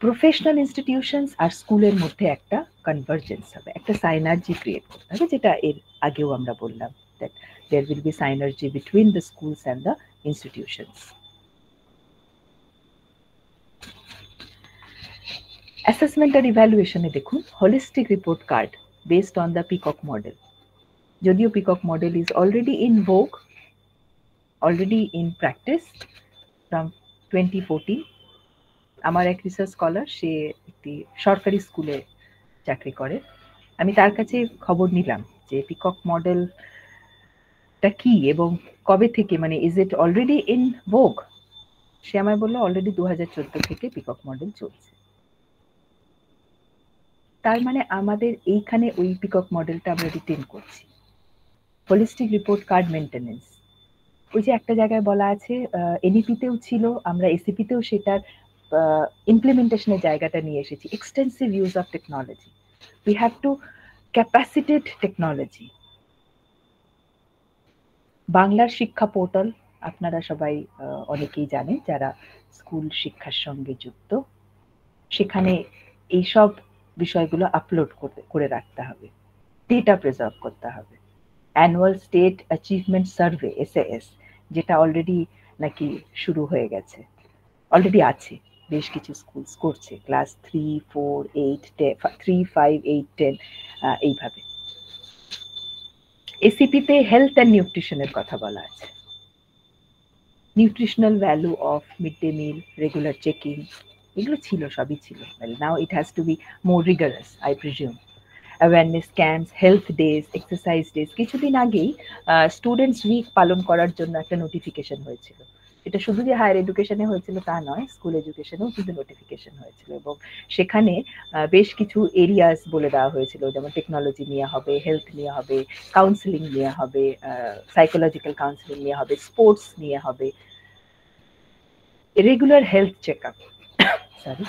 Professional institutions আর স্কুলের মধ্যে একটা কনভার্জেন্স হবে, একটা সাইনার্জি ক্রিয়েট করতে হবে, যেটা এর আগেও আমরা বললাম, that there will be synergy between the schools and the institutions. Assessment আর ইভ্যালুয়েশনে দেখুন, holistic report card based on the peacock model. যদিও peacock model is already in vogue, already in practice from 2014. আমার এক রিসার্চ স্কলার, সে একটি সরকারি স্কুলে চাকরি করে। আমি তার কাছে খবর নিলাম যে পিকক মডেলটা কি এবং কবে থেকে, মানে ইজ ইট অলরেডি ইন ভোগ। সে আমায় বললো অলরেডি 2014 থেকে পিকক মডেল চলছে। তার মানে আমাদের এইখানে ওই পিকক মডেলটা আমরা রিটেন করছি। হোলিস্টিক রিপোর্ট কার্ড মেনটেনেন্স, ওই যে একটা জায়গায় বলা আছে এনইপিতেও ছিল, আমরা এসিপিতেও সেটার ইমপ্লিমেন্টেশনের জায়গাটা নিয়ে এসেছি। Extensive use of technology, we have to capacitate technology. বাংলার শিক্ষা পোর্টাল আপনারা সবাই অনেকেই জানেন যারা স্কুল শিক্ষার সঙ্গে যুক্ত, সেখানে এইসব বিষয়গুলো আপলোড করে রাখতে হবে, ডেটা প্রিজার্ভ করতে হবে। Annual state achievement survey SAS, যেটা অলরেডি নাকি শুরু হয়ে গেছে, অলরেডি আছে, বেশ কিছু স্কুলস করছে, ক্লাস 3, 4, 8, 3, 5, 8, 10 এইভাবে। এসিপিতে হেলথ অ্যান্ড নিউট্রিশনের কথা বলা আছে। Nutritional value of mid day meal, regular checking, এগুলো ছিল, সবই ছিল। Well, now it has to be more rigorous, I presume. Awareness camps, health days, exercise days. কিছুদিন আগেই স্টুডেন্টস উইক পালন করার জন্য একটা নোটিফিকেশন হয়েছিল। এটা শুধু যে হায়ার এডুকেশনে হয়েছিল তা নয়, স্কুল এডুকেশনেও কিন্তু নোটিফিকেশন হয়েছিল এবং সেখানে বেশ কিছু এরিয়াস বলে দেওয়া হয়েছিল, যেমন টেকনোলজি নিয়ে হবে, হেলথ নিয়ে হবে, কাউন্সিলিং নিয়ে হবে, সাইকোলজিক্যাল কাউন্সিলিং নিয়ে হবে, স্পোর্টস নিয়ে হবে, regular health check up, sorry,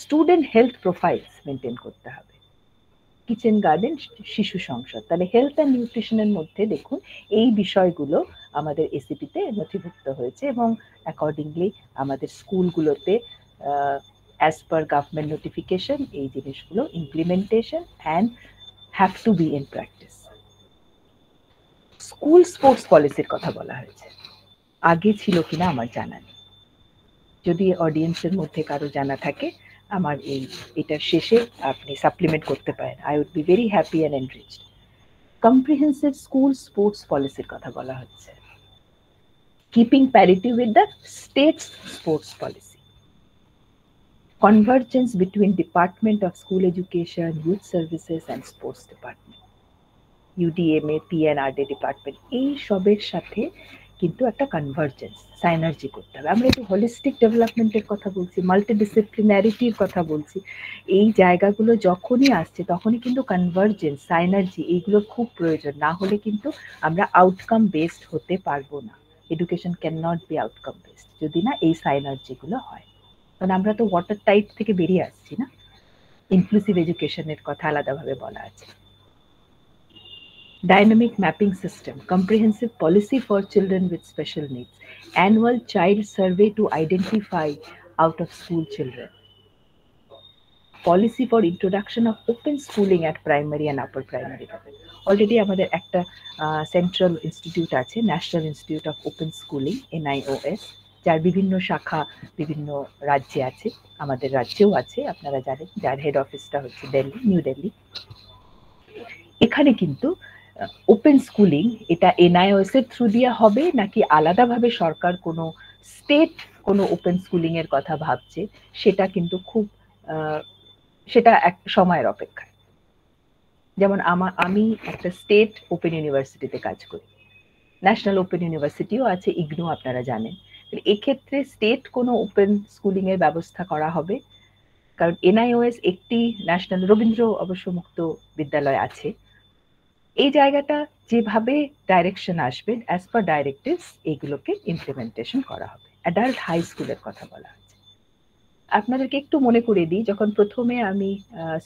student health profiles maintain করতে হবে, কিচেন গার্ডেন, শিশু সংসদ। তাহলে হেলথ অ্যান্ড নিউট্রিশনের মধ্যে দেখুন এই বিষয়গুলো আমাদের এসিপিতে নথিভুক্ত হয়েছে এবং অ্যাকর্ডিংলি আমাদের স্কুলগুলোতে অ্যাজ পার গভর্নমেন্ট নোটিফিকেশন এই জিনিসগুলো implementation and have to be in practice. School sports পলিসির কথা বলা হয়েছে, আগে ছিল কিনা আমার জানা নেই। যদি অডিয়েন্সের মধ্যে কারো জানা থাকে আমার এটার শেষে আপনি সাপ্লিমেন্ট করতে পারেন। I would be very happy and enriched. Comprehensive school sports পলিসির কথা বলা হচ্ছে, keeping parity with the states sports policy, convergence between department of school education, youth services and sports department, UDMA, PNRD department, এই সবের সাথে কিন্তু একটা convergence, সাইনার্জি করতে হবে। আমরা একটু হোলিস্টিক ডেভেলপমেন্টের কথা বলছি, মাল্টিডিসিপ্লিনারিটির কথা বলছি, এই জায়গাগুলো যখনই আসছে তখনই কিন্তু কনভার্জেন্স, সাইনার্জি এইগুলো খুব প্রয়োজন। না হলে কিন্তু আমরা আউটকাম বেসড হতে পারবো না। Education can not be outcome based যদি না এই সাইনার্জিগুলো হয়। কারণ আমরা তো ওয়াটার টাইপ থেকে বেরিয়ে আসছি না। ইনক্লুসিভ এডুকেশনের কথা আলাদাভাবে বলা আছে। Dynamic mapping system, comprehensive policy for children with special needs, annual child survey to identify out of school children, policy for introduction of open schooling at primary and upper primary level. Already আমাদের একটা central institute আছে, national institute of open schooling, NIOS, যার বিভিন্ন শাখা বিভিন্ন রাজ্যে আছে, আমাদের রাজ্যেও আছে, আপনারা জানেন, যার হেড অফিসটা হচ্ছে দিল্লি, নিউ দিল্লি। এখানে কিন্তু ওপেন স্কুলিং এটা NIOS এর থ্রু দিয়ে হবে নাকি আলাদাভাবে সরকার কোনো স্টেট কোনো ওপেন স্কুলিং এর কথা ভাবছে, সেটা কিন্তু খুব সেটা এক সময়ের অপেক্ষা। যেমন আমি একটা স্টেট ওপেন ইউনিভার্সিটিতে কাজ করি, ন্যাশনাল ওপেন ইউনিভার্সিটিও আছে, ইগনু আপনারা জানেন। এক্ষেত্রে স্টেট কোনো ওপেন স্কুলিং এর ব্যবস্থা করা হবে, কারণ NIOS একটি ন্যাশনাল, রবীন্দ্র অবশ্য মুক্ত বিদ্যালয় আছে। এই জায়গাটা যেভাবে ডাইরেকশন আসবে অ্যাজ পার ডাইরেক্টিভস এইগুলোকে ইমপ্লিমেন্টেশন করা হবে। অ্যাডাল্ট হাই স্কুলের কথা বলা হচ্ছে। আপনাদেরকে একটু মনে করে দিই, যখন প্রথমে আমি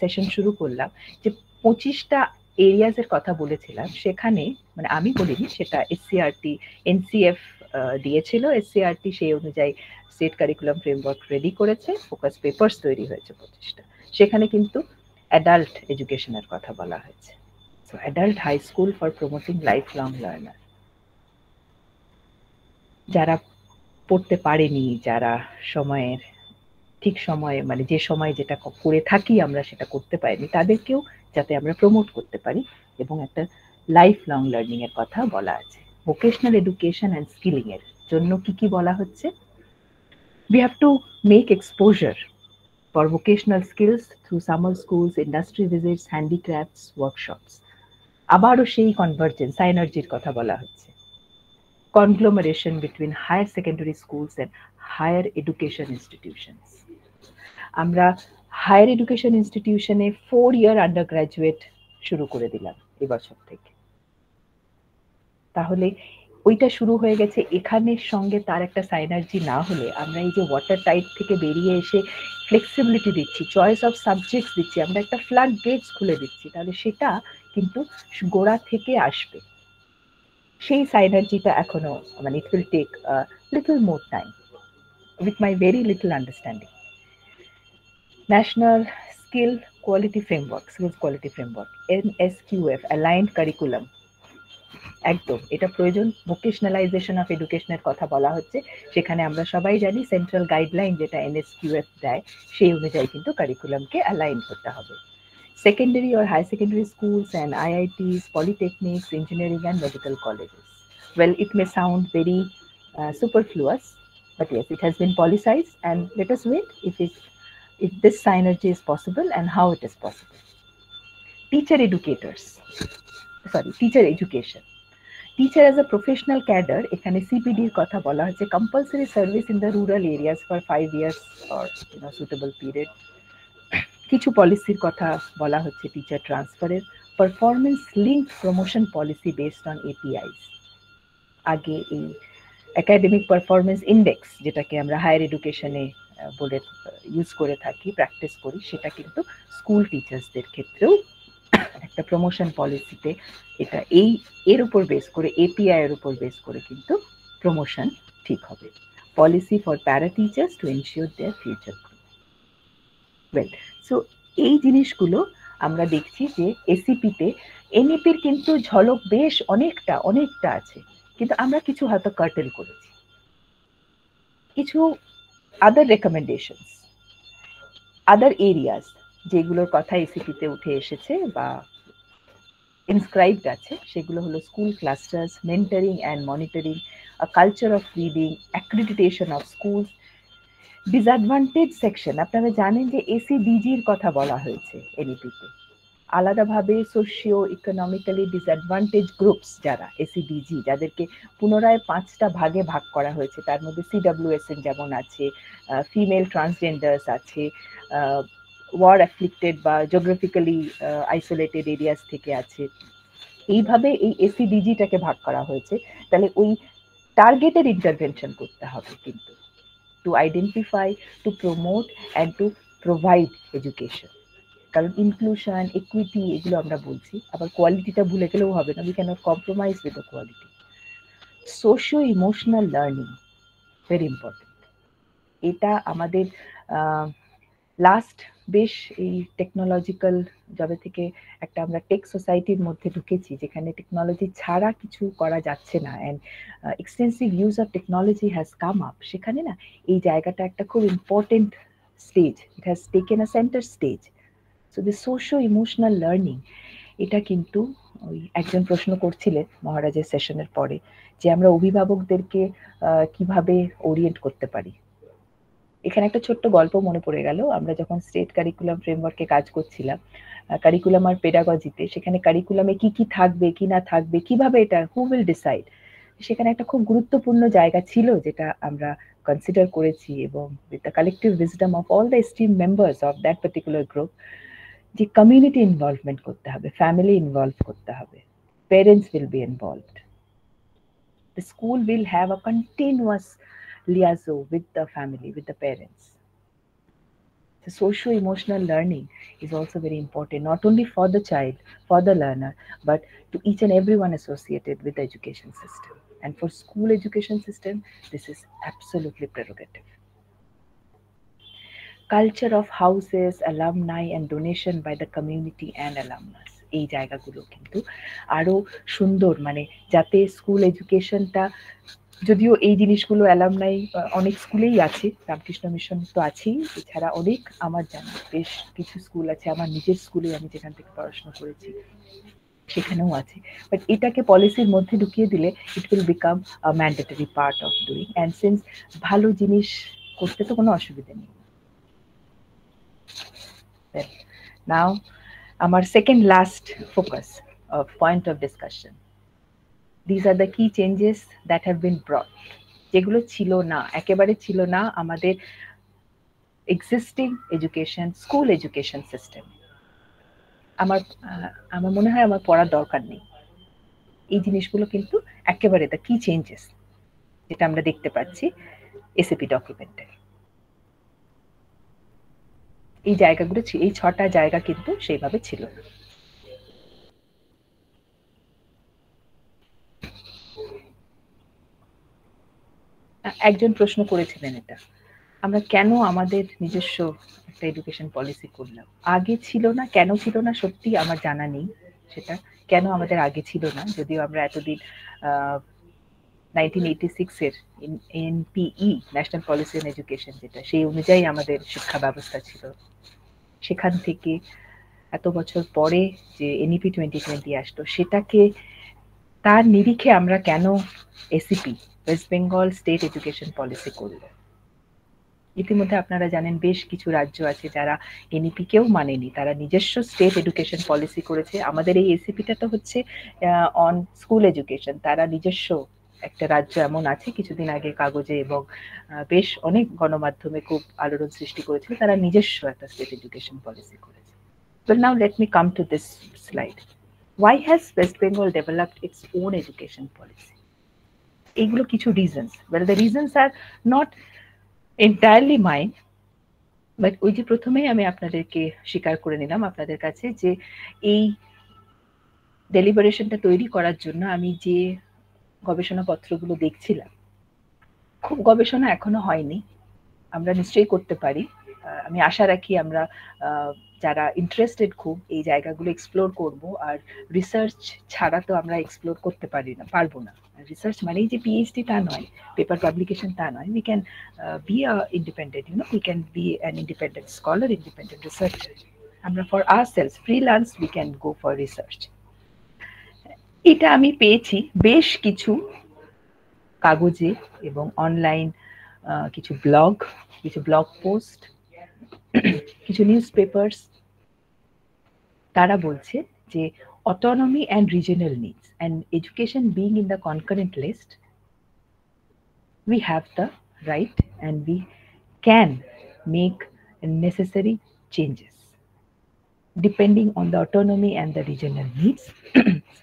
সেশন শুরু করলাম যে 25টা এরিয়াজের কথা বলেছিলাম, সেখানে মানে আমি বলিনি, সেটা SCRT NCF দিয়েছিল। SCRT সেই অনুযায়ী স্টেট কারিকুলাম ফ্রেমওয়ার্ক রেডি করেছে, ফোকাস পেপারস তৈরি হয়েছে 25টা, সেখানে কিন্তু অ্যাডাল্ট এডুকেশনের কথা বলা হয়েছে। So adult high school for promoting lifelong learner, যারা পড়তে পারেনি, যারা সময়ের ঠিক সময়ে মানে যে সময় যেটা করে থাকি আমরা সেটা করতে পারিনি, তাদেরকেও যাতে আমরা প্রমোট করতে পারি এবং একটা লাইফ লং লার্নিং এর কথা বলা আছে। ভোকেশনাল এডুকেশন অ্যান্ড স্কিলিং এর জন্য কি বলা হচ্ছে? We have to make exposure for vocational skills through summer schools, industry visits, handicrafts, workshops. আবারও সেই কনভার্জেন্স, সাইনার্জির কথা বলা হচ্ছে। Conglomeration between higher secondary schools and higher education institutions. আমরা হায়ার এডুকেশন ইনস্টিটিউশনে 4 ইয়ার আন্ডার গ্রাজুয়েট শুরু করে দিলাম এবছর থেকে। তাহলে ওইটা শুরু হয়ে গেছে, এখানের সঙ্গে তার একটা সাইনার্জি না হলে আমরা এই যে ওয়াটার টাইট থেকে বেরিয়ে এসে ফ্লেক্সিবিলিটি দিচ্ছি, চয়েস অফ সাবজেক্টস দিচ্ছি, আমরা একটা ফ্লাড গেটস খুলে দিচ্ছি, তাহলে সেটা কিন্তু গোড়া থেকে আসবে। সেই সাইনার্জিটা এখনো মানে it will take little more time with my very little understanding. National skill quality framework, skills quality framework, NSQF, aligned curriculum, একদম এটা প্রয়োজন। ভোকেশনালাইজেশন অফ এডুকেশনের কথা বলা হচ্ছে, সেখানে আমরা সবাই জানি সেন্ট্রাল গাইডলাইন যেটা NSQF দেয় সেই অনুযায়ী কিন্তু কারিকুলামকে অ্যালাইন করতে হবে। Secondary or high secondary schools and IITs, polytechnics, engineering and medical colleges. Well, it may sound very superfluous, but yes, it has been politicized, and let us wait if this synergy is possible and how it is possible. Teacher education. Teacher as a professional cadre, এখানে CPD এর কথা বলা হচ্ছে, compulsory service in the rural areas for 5 years or suitable period. কিছু পলিসির কথা বলা হচ্ছে, টিচার ট্রান্সফারের, performance linked promotion policy based on APIs। আগে এই একাডেমিক পারফরমেন্স ইন্ডেক্স যেটাকে আমরা হায়ার এডুকেশনে বলে ইউজ করে থাকি, প্র্যাকটিস করি, সেটা কিন্তু স্কুল টিচার্সদের ক্ষেত্রেও একটা প্রমোশন পলিসিতে এটা এর উপর বেস করে, API এর উপর বেস করে কিন্তু প্রমোশন ঠিক হবে। পলিসি ফর প্যারা teachers to ensure there future. Well, so এই জিনিসগুলো আমরা দেখছি যে এসিপিতে, এনইপির কিন্তু ঝলক বেশ অনেকটা আছে, কিন্তু আমরা কিছু হয়তো কার্টেল করেছি। কিছু আদার রেকমেন্ডেশনস, আদার এরিয়াস যেগুলোর কথা এসিপিতে উঠে এসেছে বা ইনস্ক্রাইবড আছে, সেগুলো হলো school clusters, mentoring and monitoring, a culture of reading, accreditation of schools, disadvantage section. আপনারা জানেন যে ACDGর কথা বলা হয়েছে এনইপিতে, আলাদাভাবে সোশিও ইকোনমিক্যালি ডিসঅ্যাডভান্টেজ গ্রুপস যারা ACDG, যাদেরকে পুনরায় 5টা ভাগে ভাগ করা হয়েছে। তার মধ্যে CWSN যেমন আছে, ফিমেল ট্রান্সজেন্ডার্স আছে, ওয়ার অ্যাফ্লিক্টেড বা জিওগ্রাফিক্যালি আইসোলেটেড এরিয়াস থেকে আছে। এইভাবে এই ACDGটাকে ভাগ করা হয়েছে। তাহলে ওই টার্গেটেড ইন্টারভেনশন করতে হবে কিন্তু, to identify, to promote and to provide education. কারণ ইনক্লুশন, ইকুইটি এগুলো আমরা বলছি, আবার কোয়ালিটিটা ভুলে গেলেও হবে না, we cannot compromise with the quality. Socio emotional learning very important. এটা আমাদের লাস্ট বেশ এই টেকনোলজিক্যাল যবে থেকে একটা আমরা টেক সোসাইটির মধ্যে ঢুকেছি, যেখানে টেকনোলজি ছাড়া কিছু করা যাচ্ছে না, and extensive use of technology has come up, সেখানে না এই জায়গাটা একটা খুব important stage, it has taken a centre stage. So the socio emotional learning, এটা কিন্তু ওই একজন প্রশ্ন করছিলেন মহারাজের সেশনের পরে, যে আমরা অভিভাবকদেরকে কিভাবে ওরিয়েন্ট করতে পারি। এখানে একটা ছোট্ট গল্প মনে পড়ে গেল। আমরা যখন স্টেট কারিকুলাম ফ্রেমওয়ার্কে কাজ করছিলাম, কারিকুলাম আর পেডাগজিতে, সেখানে কারিকুলামে কি থাকবে কি না থাকবে, কিভাবে এটা, হু উইল ডিসাইড, সেখানে একটা খুব গুরুত্বপূর্ণ জায়গা ছিল যেটা আমরা কনসিডার করেছি, এবং with the collective wisdom of all the esteem members of that particular group, যে কমিউনিটি ইনভলভমেন্ট করতে হবে, ফ্যামিলি ইনভলভ করতে হবে, parents will be involved, the school will have a continuous liaison with the family, with the parents. The socio-emotional learning is also very important, not only for the child, for the learner, but to each and everyone associated with the education system. And for school education system, this is absolutely prerogative. Culture of houses, alumni and donation by the community and alumnus. এই জায়গাগুলো কিন্তু আরো সুন্দর, মানে যাতে school এডুকেশনটা, যদিও এই জিনিসগুলো অ্যালামনাই অনেক স্কুলেই আছে, রামকৃষ্ণ মিশন তো আছেই, এছাড়া অনেক আমার জানা বেশ কিছু স্কুল আছে, আমার নিজের স্কুলে আমি যেখান থেকে পড়াশোনা করেছি, সেখানেও আছে, বাট এটাকে পলিসির মধ্যে ঢুকিয়ে দিলে it will become a mandatory part of doing, and since ভালো জিনিস করতে তো কোনো অসুবিধা নেই। নাও আমার second last focus of point of discussion. These are the key changes that have been brought, যেগুলো ছিল না, একেবারে ছিল না আমাদের existing education, school education system. আমার আমার মনে হয় আমার পড়ার দরকার নেই। এই জিনিসগুলো কিন্তু একেবারে দ্য কি চেঞ্জেস যেটা আমরা দেখতে পাচ্ছি এসএপি ডকুমেন্টে। এই জায়গাগুলো, এই 6টা জায়গা কিন্তু সেইভাবে ছিল না। একজন প্রশ্ন করেছিলেন এটা, আমরা কেন আমাদের নিজস্ব একটা এডুকেশন পলিসি করলাম? আগে ছিল না, কেন ছিল না সত্যি আমার জানা নেই সেটা, কেন আমাদের আগে ছিল না, যদিও আমরা এতদিন 1986 এর NPE, national policy on education, যেটা সেই অনুযায়ী আমাদের শিক্ষা ব্যবস্থা ছিল, সেখান থেকে এত বছর পরে যে এনইপি 2020 আসতো, সেটাকে তার নিরিখে আমরা কেন ACP, West Bengal state education policy করল? ইতিমধ্যে আপনারা জানেন বেশ কিছু রাজ্য আছে যারা এনইপি কেও মানেনি, তারা নিজস্ব স্টেট এডুকেশন পলিসি করেছে। আমাদের এই এসিপিটা তো হচ্ছে অন স্কুল এডুকেশন, তারা নিজস্ব একটা রাজ্য এমন আছে, কিছুদিন আগে কাগজে এবং বেশ অনেক গণমাধ্যমে খুব আলোড়ন সৃষ্টি করেছিল, তারা নিজস্ব একটা স্টেট এডুকেশন পলিসি করেছে। Well, now let me come to this slide. Why has West Bengal developed its own education policy? এগুলো কিছু reasons. Well, the reasons are not entirely mine, but ওই যে প্রথমেই আমি আপনাদেরকে স্বীকার করে নিলাম আপনাদের কাছে যে এই ডেলিবারেশনটা তৈরি করার জন্য আমি যে গবেষণাপত্রগুলো দেখছিলাম, খুব গবেষণা এখনো হয়নি, আমরা নিশ্চয়ই করতে পারি। আমি আশা রাখি আমরা যারা ইন্টারেস্টেড খুব এই জায়গাগুলো এক্সপ্লোর করব, আর রিসার্চ ছাড়া তো আমরা এক্সপ্লোর করতে পারবো না। রিসার্চ মানেই যে পিএইচডি তা নয়, পেপার পাবলিকেশন তা নয়। We can be a independent, we can be an independent scholar, independent researcher. আমরা for ourselves freelance we can go for research. এটা আমি পেয়েছি বেশ কিছু কাগজে এবং অনলাইন, কিছু ব্লগ পোস্ট, কিছু নিউজ পেপার্স। তারা বলছে যে autonomy and regional needs and education being in the concurrent list, we have the right and we can make necessary changes depending on the autonomy and the regional needs.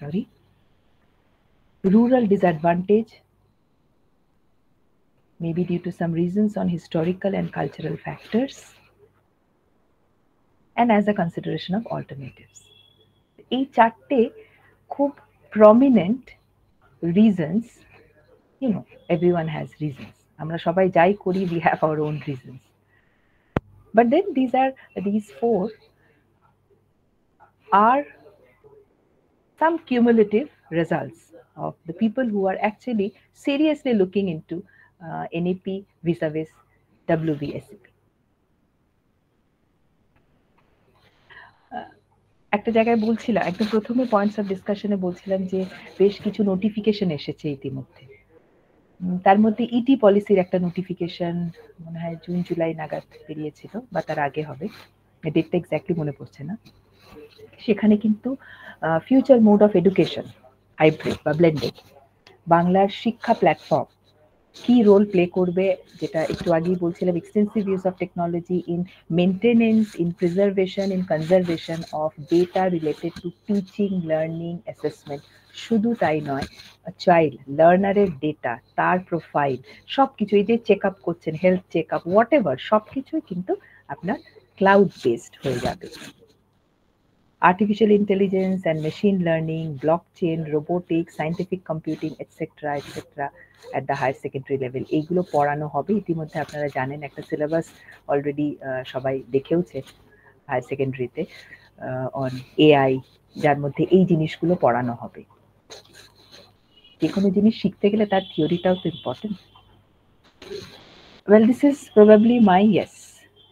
Sorry. Rural disadvantage, maybe due to some reasons on historical and cultural factors, and as a consideration of alternatives. এই চারটে খুব prominent reasons. Everyone has reasons. আমরা সবাই যাই করি, we have our own reasons. But then these four are some cumulative results of the people who are actually seriously looking into NEP vis-a-vis WBSEP. একটা জায়গায় বলছিলাম, একদম প্রথমে পয়েন্টস অফ ডিসকাশনে বলছিলাম যে বেশ কিছু নোটিফিকেশন এসেছে ইতিমধ্যে। তার মধ্যে ইটি পলিসির একটা নোটিফিকেশন মনে হয় জুন জুলাই নাগাদ বেরিয়েছিল, বা তার আগে হবে, ডেটটা এক্স্যাক্টলি মনে পড়ছে না। সেখানে কিন্তু future mode of education, hybrid বা ব্লেন্ডেড, বাংলার শিক্ষা প্ল্যাটফর্ম কি রোল প্লে করবে, যেটা একটু আগেই বলছিলাম, extensive use of technology in maintenance, in preservation, in conservation of data related to teaching, learning, assessment. শুধু তাই নয়, চাইল্ড লার্নারের ডেটা, তার প্রোফাইল, সব কিছু, এই যে চেক আপ করছেন, health check up, whatever, সব কিছুই কিন্তু আপনার ক্লাউড বেসড হয়ে যাবে। Artificial intelligence and machine learning, blockchain, robotics, scientific computing, etc. at the higher secondary level, এইগুলো পড়ানো হবে। ইতিমধ্যে আপনারা জানেন একটা সিলেবাস অলরেডি সবাই দেখেওছে হায়ার সেকেন্ডারিতে অন এআই, যার মধ্যে এই জিনিসগুলো পড়ানো হবে। যে কোনো জিনিস শিখতে গেলে তার থিওরিটাও তো important. Well, this is probably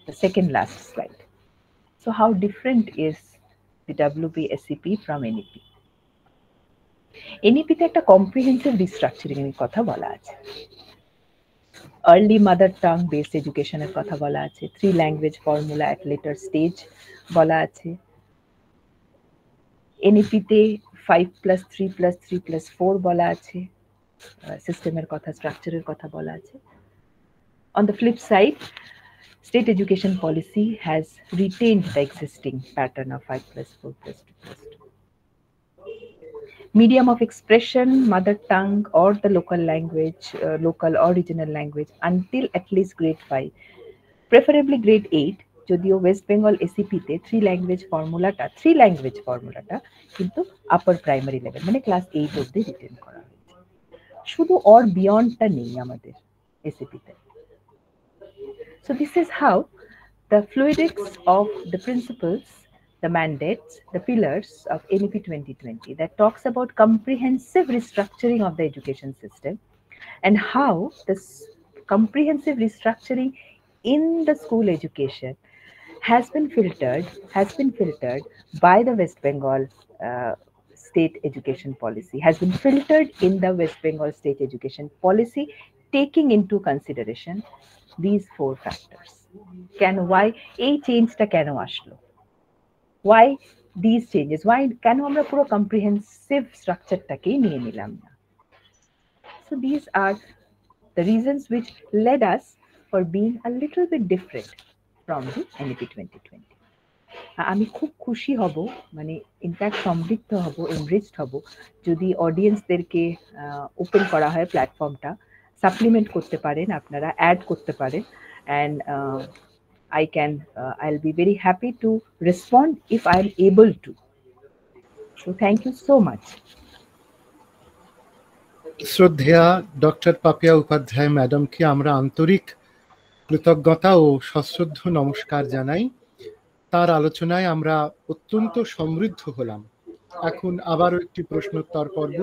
the second last slide. So how different is the WBSEP from NEP? এনইপিতে একটা কম্প্রিহেন্সিভ রিস্ট্রাকচারিং এর কথা বলা আছে, আর্লি মাদার টাং বেসড এডুকেশনের কথা বলা আছে, 3 language formula at letter stage বলা আছে, এনইপিতে 5+3+3+4 বলা আছে, সিস্টেমের কথা, স্ট্রাকচারের কথা বলা আছে। On the flip side, state education policy has retained the existing pattern of 5+4+2+2. Medium of expression, mother tongue or the local language, local or regional language until at least grade 5, preferably grade 8. যদিও West Bengal এসিপিতে 3 language ফর্মুলাটা কিন্তু upper primary level মানে class 8 অবধি written করা হয়েছে, শুধু or বিয়ন্ডটা নেই আমাদের এসিপিতে। So this is how the fluidics of the principles, the mandates, the pillars of NEP 2020 that talks about comprehensive restructuring of the education system, and how this comprehensive restructuring in the school education has been filtered by the West Bengal state education policy, has been filtered in the West Bengal state education policy, taking into consideration these 4 factors. Why এই চেঞ্জটা কেন আসলো, why these changes, why কেন আমরা পুরো comprehensive স্ট্রাকচারটাকেই নিয়ে নিলাম না। So these are the reasons which led us for being a little bit different from the NEP 2020. আমি খুব খুশি হব, মানে ইনফ্যাক্ট সমৃদ্ধ হব, এনরিচড হব যদি অডিয়েন্সদেরকে ওপেন করা হয় প্ল্যাটফর্মটা, সাপ্লিমেন্ট করতে পারেন আপনারা, অ্যাড করতে পারেন, and I'll be very happy to respond if I'm able to. So thank you so much. শ্রদ্ধেয়া ডক্টর পাপিয়া উপাধ্যায় ম্যাডামকে আমরা আন্তরিক কৃতজ্ঞতা ও সশ্রদ্ধ নমস্কার জানাই। তার আলোচনায় আমরা অত্যন্ত সমৃদ্ধ হলাম। এখন আবারও একটি প্রশ্নোত্তর পর্ব।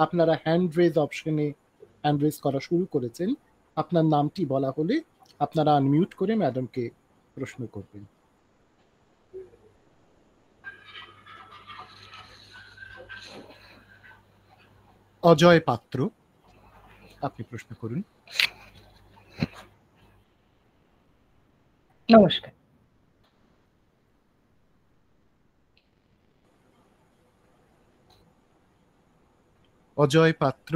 আপনারা হ্যান্ড রেজ অপশনে হ্যান্ড রেজ করা শুরু করেছেন, আপনার নামটি বলা হলে আপনারা আনমিউট করে ম্যাডামকে প্রশ্ন করবেন। অজয় পাত্র, আপনি প্রশ্ন করুন। নমস্কার। অজয় পাত্র,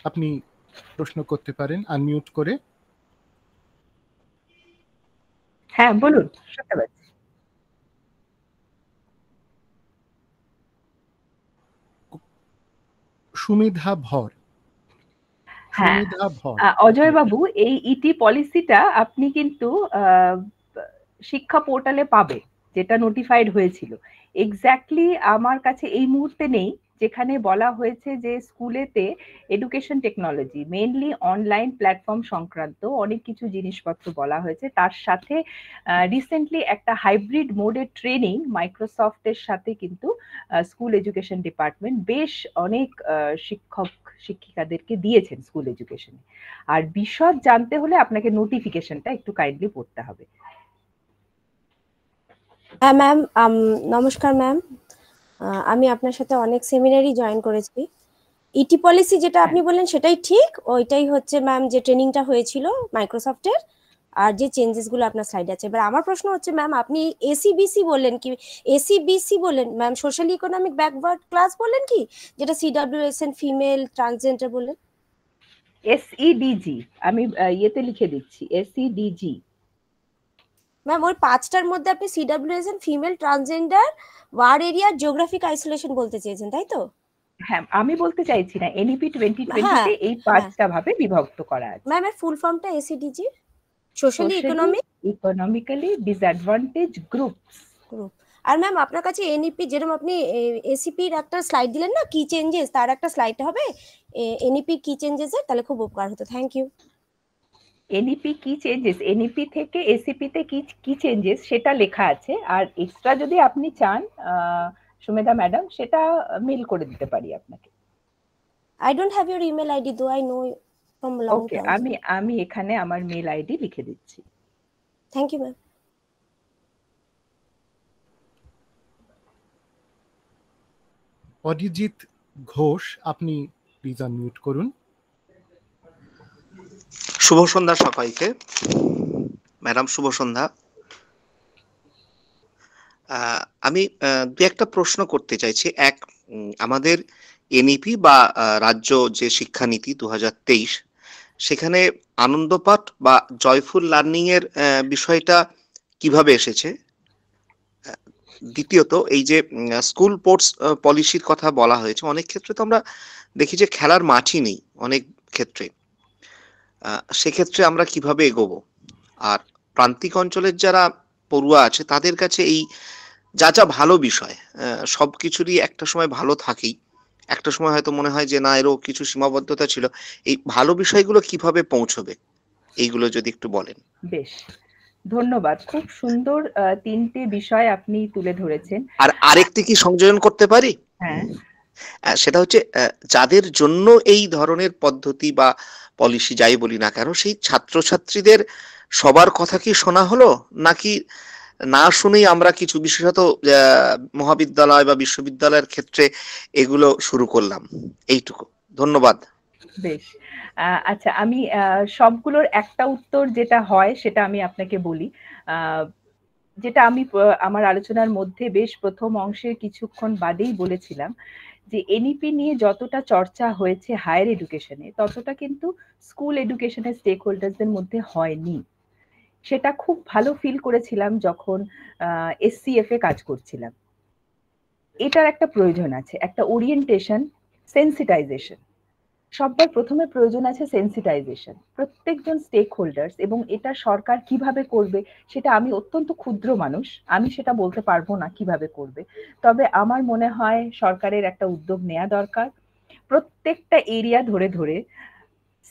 আপনি প্রশ্ন করতে পারেন আনমিউট করে। হ্যাঁ বলুন, শুনতে পাচ্ছি। সুমিধা ভর। হ্যাঁ সুমিধা ভর, অজয় বাবু, এই ইটি পলিসিটা আপনি কিন্তু শিক্ষা পোর্টালে পাবে, যেটা নোটিফাইড হয়েছিল। এক্স্যাক্টলি আমার কাছে এই মুহূর্তে নেই, যেখানে বলা হয়েছে যে স্কুলেতে education technology mainly online platform সংক্রান্ত অনেক কিছু জিনিসপত্র বলা হয়েছে। তার সাথে রিসেন্টলি একটা হাইব্রিড মোডের ট্রেনিং মাইক্রোসফটের সাথে কিন্তু স্কুল এডুকেশন ডিপার্টমেন্ট বেশ অনেক শিক্ষক শিক্ষিকাদেরকে দিয়েছেন স্কুল এডুকেশনে। আর বিশদ জানতে হলে আপনাকে নোটিফিকেশনটা একটু কাইন্ডলি পড়তে হবে। হ্যাঁ ম্যাম, নমস্কার ম্যাম। আমি আপনার সাথে অনেক সেমিনারই জয়েন করেছি। ইটি পলিসি যেটা আপনি বললেন সেটাই ঠিক, ওইটাই হচ্ছে ম্যাম যে ট্রেনিংটা হয়েছিল মাইক্রোসফটের, আর যে চেঞ্জেস গুলো আপনার স্লাইডে আছে। এবার আমার প্রশ্ন হচ্ছে ম্যাম, আপনি এসিবিসি বললেন কি, এসিবিসি বললেন ma'am, social economic backward class বললেন কি, যেটা সিডব্লিউএসএন ফিমেল ট্রান্সজেন্ডার বললেন? এসইডিজি, আমি ইয়েতে লিখে দিচ্ছি, এসইডিজি। ম্যাম ওই 5টার মধ্যে আপনি CWSN female transgender war area geographic isolation বলতে চেয়েছেন, তাই তো? হ্যাঁ, আমি বলতে চাইছি না, এনইপি 2020 তে এই 5টা ভাবে বিভক্ত করা আছে। ম্যাম এর ফুল ফর্মটা এসিডিজি, সোশ্যালি ইকোনমিক্যালি ডিসঅ্যাডভান্টেজ গ্রুপস। আর ম্যাম আপনার কাছে এনইপি, যেরকম আপনি এসিপির একটা স্লাইড দিলেন না কি চেঞ্জেস, তার একটা স্লাইড হবে এনইপি কি চেঞ্জেস এর, তাহলে খুব উপকার হতো। Thank you. এনইপি কি চেঞ্জেস, এনইপি থেকে এসিপি তে কি চেঞ্জেস সেটা লেখা আছে, আর এক্সট্রা যদি আপনি চান সুমেধা ম্যাডাম সেটা মেল করে দিতে পারি আপনাকে। I don't have your email ID though I know from long time. আমি এখানে আমার মেল আইডি লিখে দিচ্ছি। Thank you ma'am. Arijit Ghosh, আপনি প্লিজ আনমিউট করুন। শুভ সন্ধ্যা সবাইকে। ম্যাডাম শুভ সন্ধ্যা। আমি দু একটা প্রশ্ন করতে চাইছি। আমাদের এনইপি বা রাজ্য যে শিক্ষানীতি 2023, সেখানে আনন্দপাঠ বা জয়ফুল লার্নিং এর বিষয়টা কিভাবে এসেছে? দ্বিতীয়ত, এই যে স্কুল স্পোর্টস পলিসির কথা বলা হয়েছে, অনেক ক্ষেত্রে তো আমরা দেখি যে খেলার মাঠই নেই অনেক ক্ষেত্রে। সেক্ষেত্রে আমরা কিভাবে এগোবো? আর প্রান্তিক অঞ্চলের যারা পড়ুয়া আছে তাদের কাছে এই যা যা ভালো বিষয়, সবকিছুরই একটা সময় ভালো থাকেই, একটা সময় হয়তো মনে হয় যে না, এরও কিছু সীমাবদ্ধতা ছিল। এই ভালো বিষয়গুলো কিভাবে পৌঁছবে, এইগুলো যদি একটু বলেন। বেশ, ধন্যবাদ। খুব সুন্দর তিনটে বিষয় আপনি তুলে ধরেছেন। আর আরেকটি কি সংযোজন করতে পারি? হ্যাঁ, সেটা হচ্ছে যাদের জন্য এই ধরনের পদ্ধতি বা পলিসি যাই বলি না কেন, সেই ছাত্রছাত্রীদের সবার কথা কি শোনা হলো, নাকি না শুনেই আমরা কিছু, বিশেষত মহাবিদ্যালয় বা বিশ্ববিদ্যালয়ের ক্ষেত্রে এগুলো শুরু করলাম? এইটুকু, ধন্যবাদ। বেশ। আচ্ছা, আমি সবগুলোর একটা উত্তর যেটা হয় সেটা আমি আপনাকে বলি। যেটা আমি আমার আলোচনার মধ্যে বেশ প্রথম অংশের কিছুক্ষণ বাদেই বলেছিলাম যে এনইপি নিয়ে যতটা চর্চা হয়েছে হায়ার এডুকেশনে, ততটা কিন্তু স্কুল এডুকেশনের স্টেক হোল্ডারদের মধ্যে হয়নি। সেটা খুব ভালো ফিল করেছিলাম যখন এসসিএফ এ কাজ করছিলাম। এটার একটা প্রয়োজন আছে, একটা ওরিয়েন্টেশন, সেন্সিটাইজেশন। সবার প্রথমে প্রয়োজন আছে সেন্সিটাইজেশন, প্রত্যেকজন স্টেক হোল্ডার্স। এবং এটা সরকার কিভাবে করবে সেটা, আমি অত্যন্ত ক্ষুদ্র মানুষ, আমি সেটা বলতে পারবো না কিভাবে করবে। তবে আমার মনে হয় সরকারের একটা উদ্যোগ নেওয়া দরকার, প্রত্যেকটা এরিয়া ধরে ধরে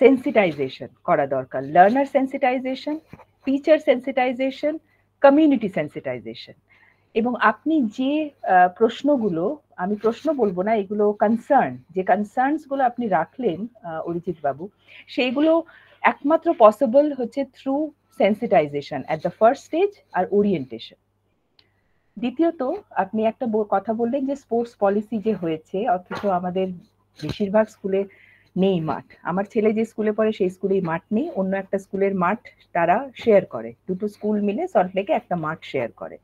সেন্সিটাইজেশন করা দরকার। Learner sensitisation, teacher sensitisation, community sensitisation. এবং আপনি যে প্রশ্নগুলো, আমি প্রশ্ন বলবো না, এগুলো কনসার্ন, যে কনসার্নস গুলো আপনি রাখলেন অরিজিৎ বাবু, সেইগুলো একমাত্র পসিবল হচ্ছে through sensitisation at the first stage আর ওরিয়েন্টেশন। দ্বিতীয়ত, আপনি একটা কথা বললেন যে স্পোর্টস পলিসি যে হয়েছে, অথচ আমাদের বেশিরভাগ স্কুলে নেই মাঠ। আমার ছেলে যে স্কুলে পড়ে সেই স্কুলেই মাঠ নেই, অন্য একটা স্কুলের মাঠ তারা শেয়ার করে, দুটো স্কুল মিলে সল্টলেকে একটা মাঠ শেয়ার করে।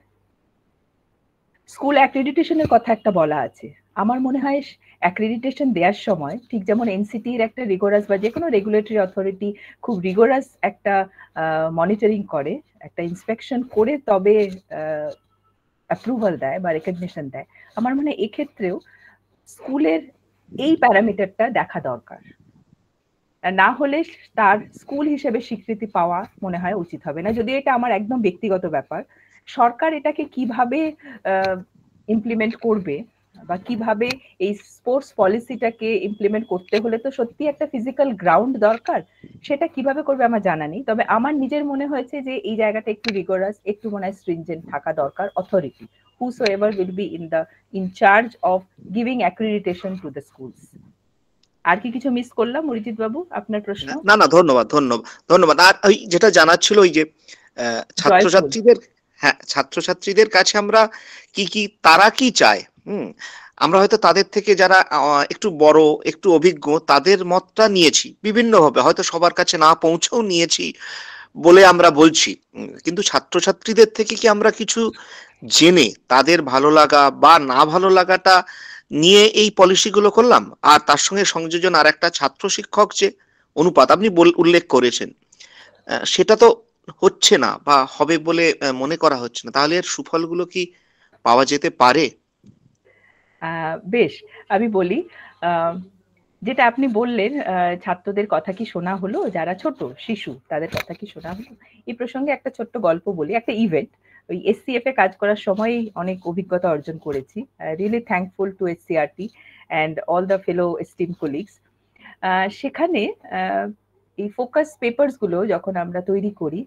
স্কুল অ্যাক্রেডিটেশনের কথা একটা বলা আছে। আমার মনে হয় অ্যাক্রেডিটেশন দেওয়ার সময় ঠিক যেমন এনসিটির একটা রিগোরাস বা যে কোনো রেগুলেটরি অথরিটি খুব রিগোরাস একটা মনিটরিং করে, একটা ইন্সপেকশন করে তবে অ্যাপ্রুভাল দেয় বা রেকগনিশন দেয়, আমার মনে হয় এক্ষেত্রেও স্কুলের এই প্যারামিটারটা দেখা দরকার। না হলে তার স্কুল হিসেবে স্বীকৃতি পাওয়া মনে হয় উচিত হবে না। যদিও এটা আমার একদম ব্যক্তিগত ব্যাপার, সরকার এটাকে কিভাবে ইমপ্লিমেন্ট করবে বা কিভাবে এই স্পোর্টস পলিসিটাকে ইমপ্লিমেন্ট করতে হলে তো সত্যি একটা ফিজিক্যাল গ্রাউন্ড দরকার, সেটা কিভাবে করবে আমার জানা নেই। তবে আমার নিজের মনে হয়েছে যে এই জায়গাটা একটু রিগোরাস, একটু মনে হয় স্ট্রিনজেন্ট থাকা দরকার authority, whosoever will be in charge of giving accreditation to the schools. আর কি কিছু মিস করলাম অরিজিৎ বাবু আপনার প্রশ্ন? না না, ধন্যবাদ ধন্যবাদ ধন্যবাদ। আর ওই যেটা জানার ছিল, ওই যে ছাত্রছাত্রীদের, হ্যাঁ, ছাত্রছাত্রীদের কাছে আমরা কি তারা কি চায়, আমরা হয়তো তাদের থেকে যারা একটু বড়, একটু অভিজ্ঞ, তাদের মতটা নিয়েছি বিভিন্নভাবে, হয়তো সবার কাছে না পৌঁছেও নিয়েছি বলে আমরা বলছি। কিন্তু ছাত্রছাত্রীদের থেকে কি আমরা কিছু জেনে তাদের ভালো লাগা বা না ভালো লাগাটা নিয়ে এই পলিসিগুলো করলাম? আর তার সঙ্গে সংযোজন আর একটা ছাত্র শিক্ষক যে অনুপাত আপনি উল্লেখ করেছেন, সেটা তো হচ্ছে না বা হবে বলে মনে করা হচ্ছে না। তাহলে এর সুফলগুলো কি পাওয়া যেতে পারে? বেশ, আমি বলি। যেটা আপনি বললেন, ছাত্রদের কথা কি শোনা হলো, যারা ছোট শিশু তাদের কথা কি শোনা হলো, এই প্রসঙ্গে একটা ছোট্ট গল্প বলি। একটা ইভেন্ট, ওই এসসিএফ এ কাজ করার সময় অনেক অভিজ্ঞতা অর্জন করেছি। Really thankful to SCRT and all the fellow esteem colleagues. সেখানে এই ফোকাস পেপারস গুলো যখন আমরা তৈরি করি,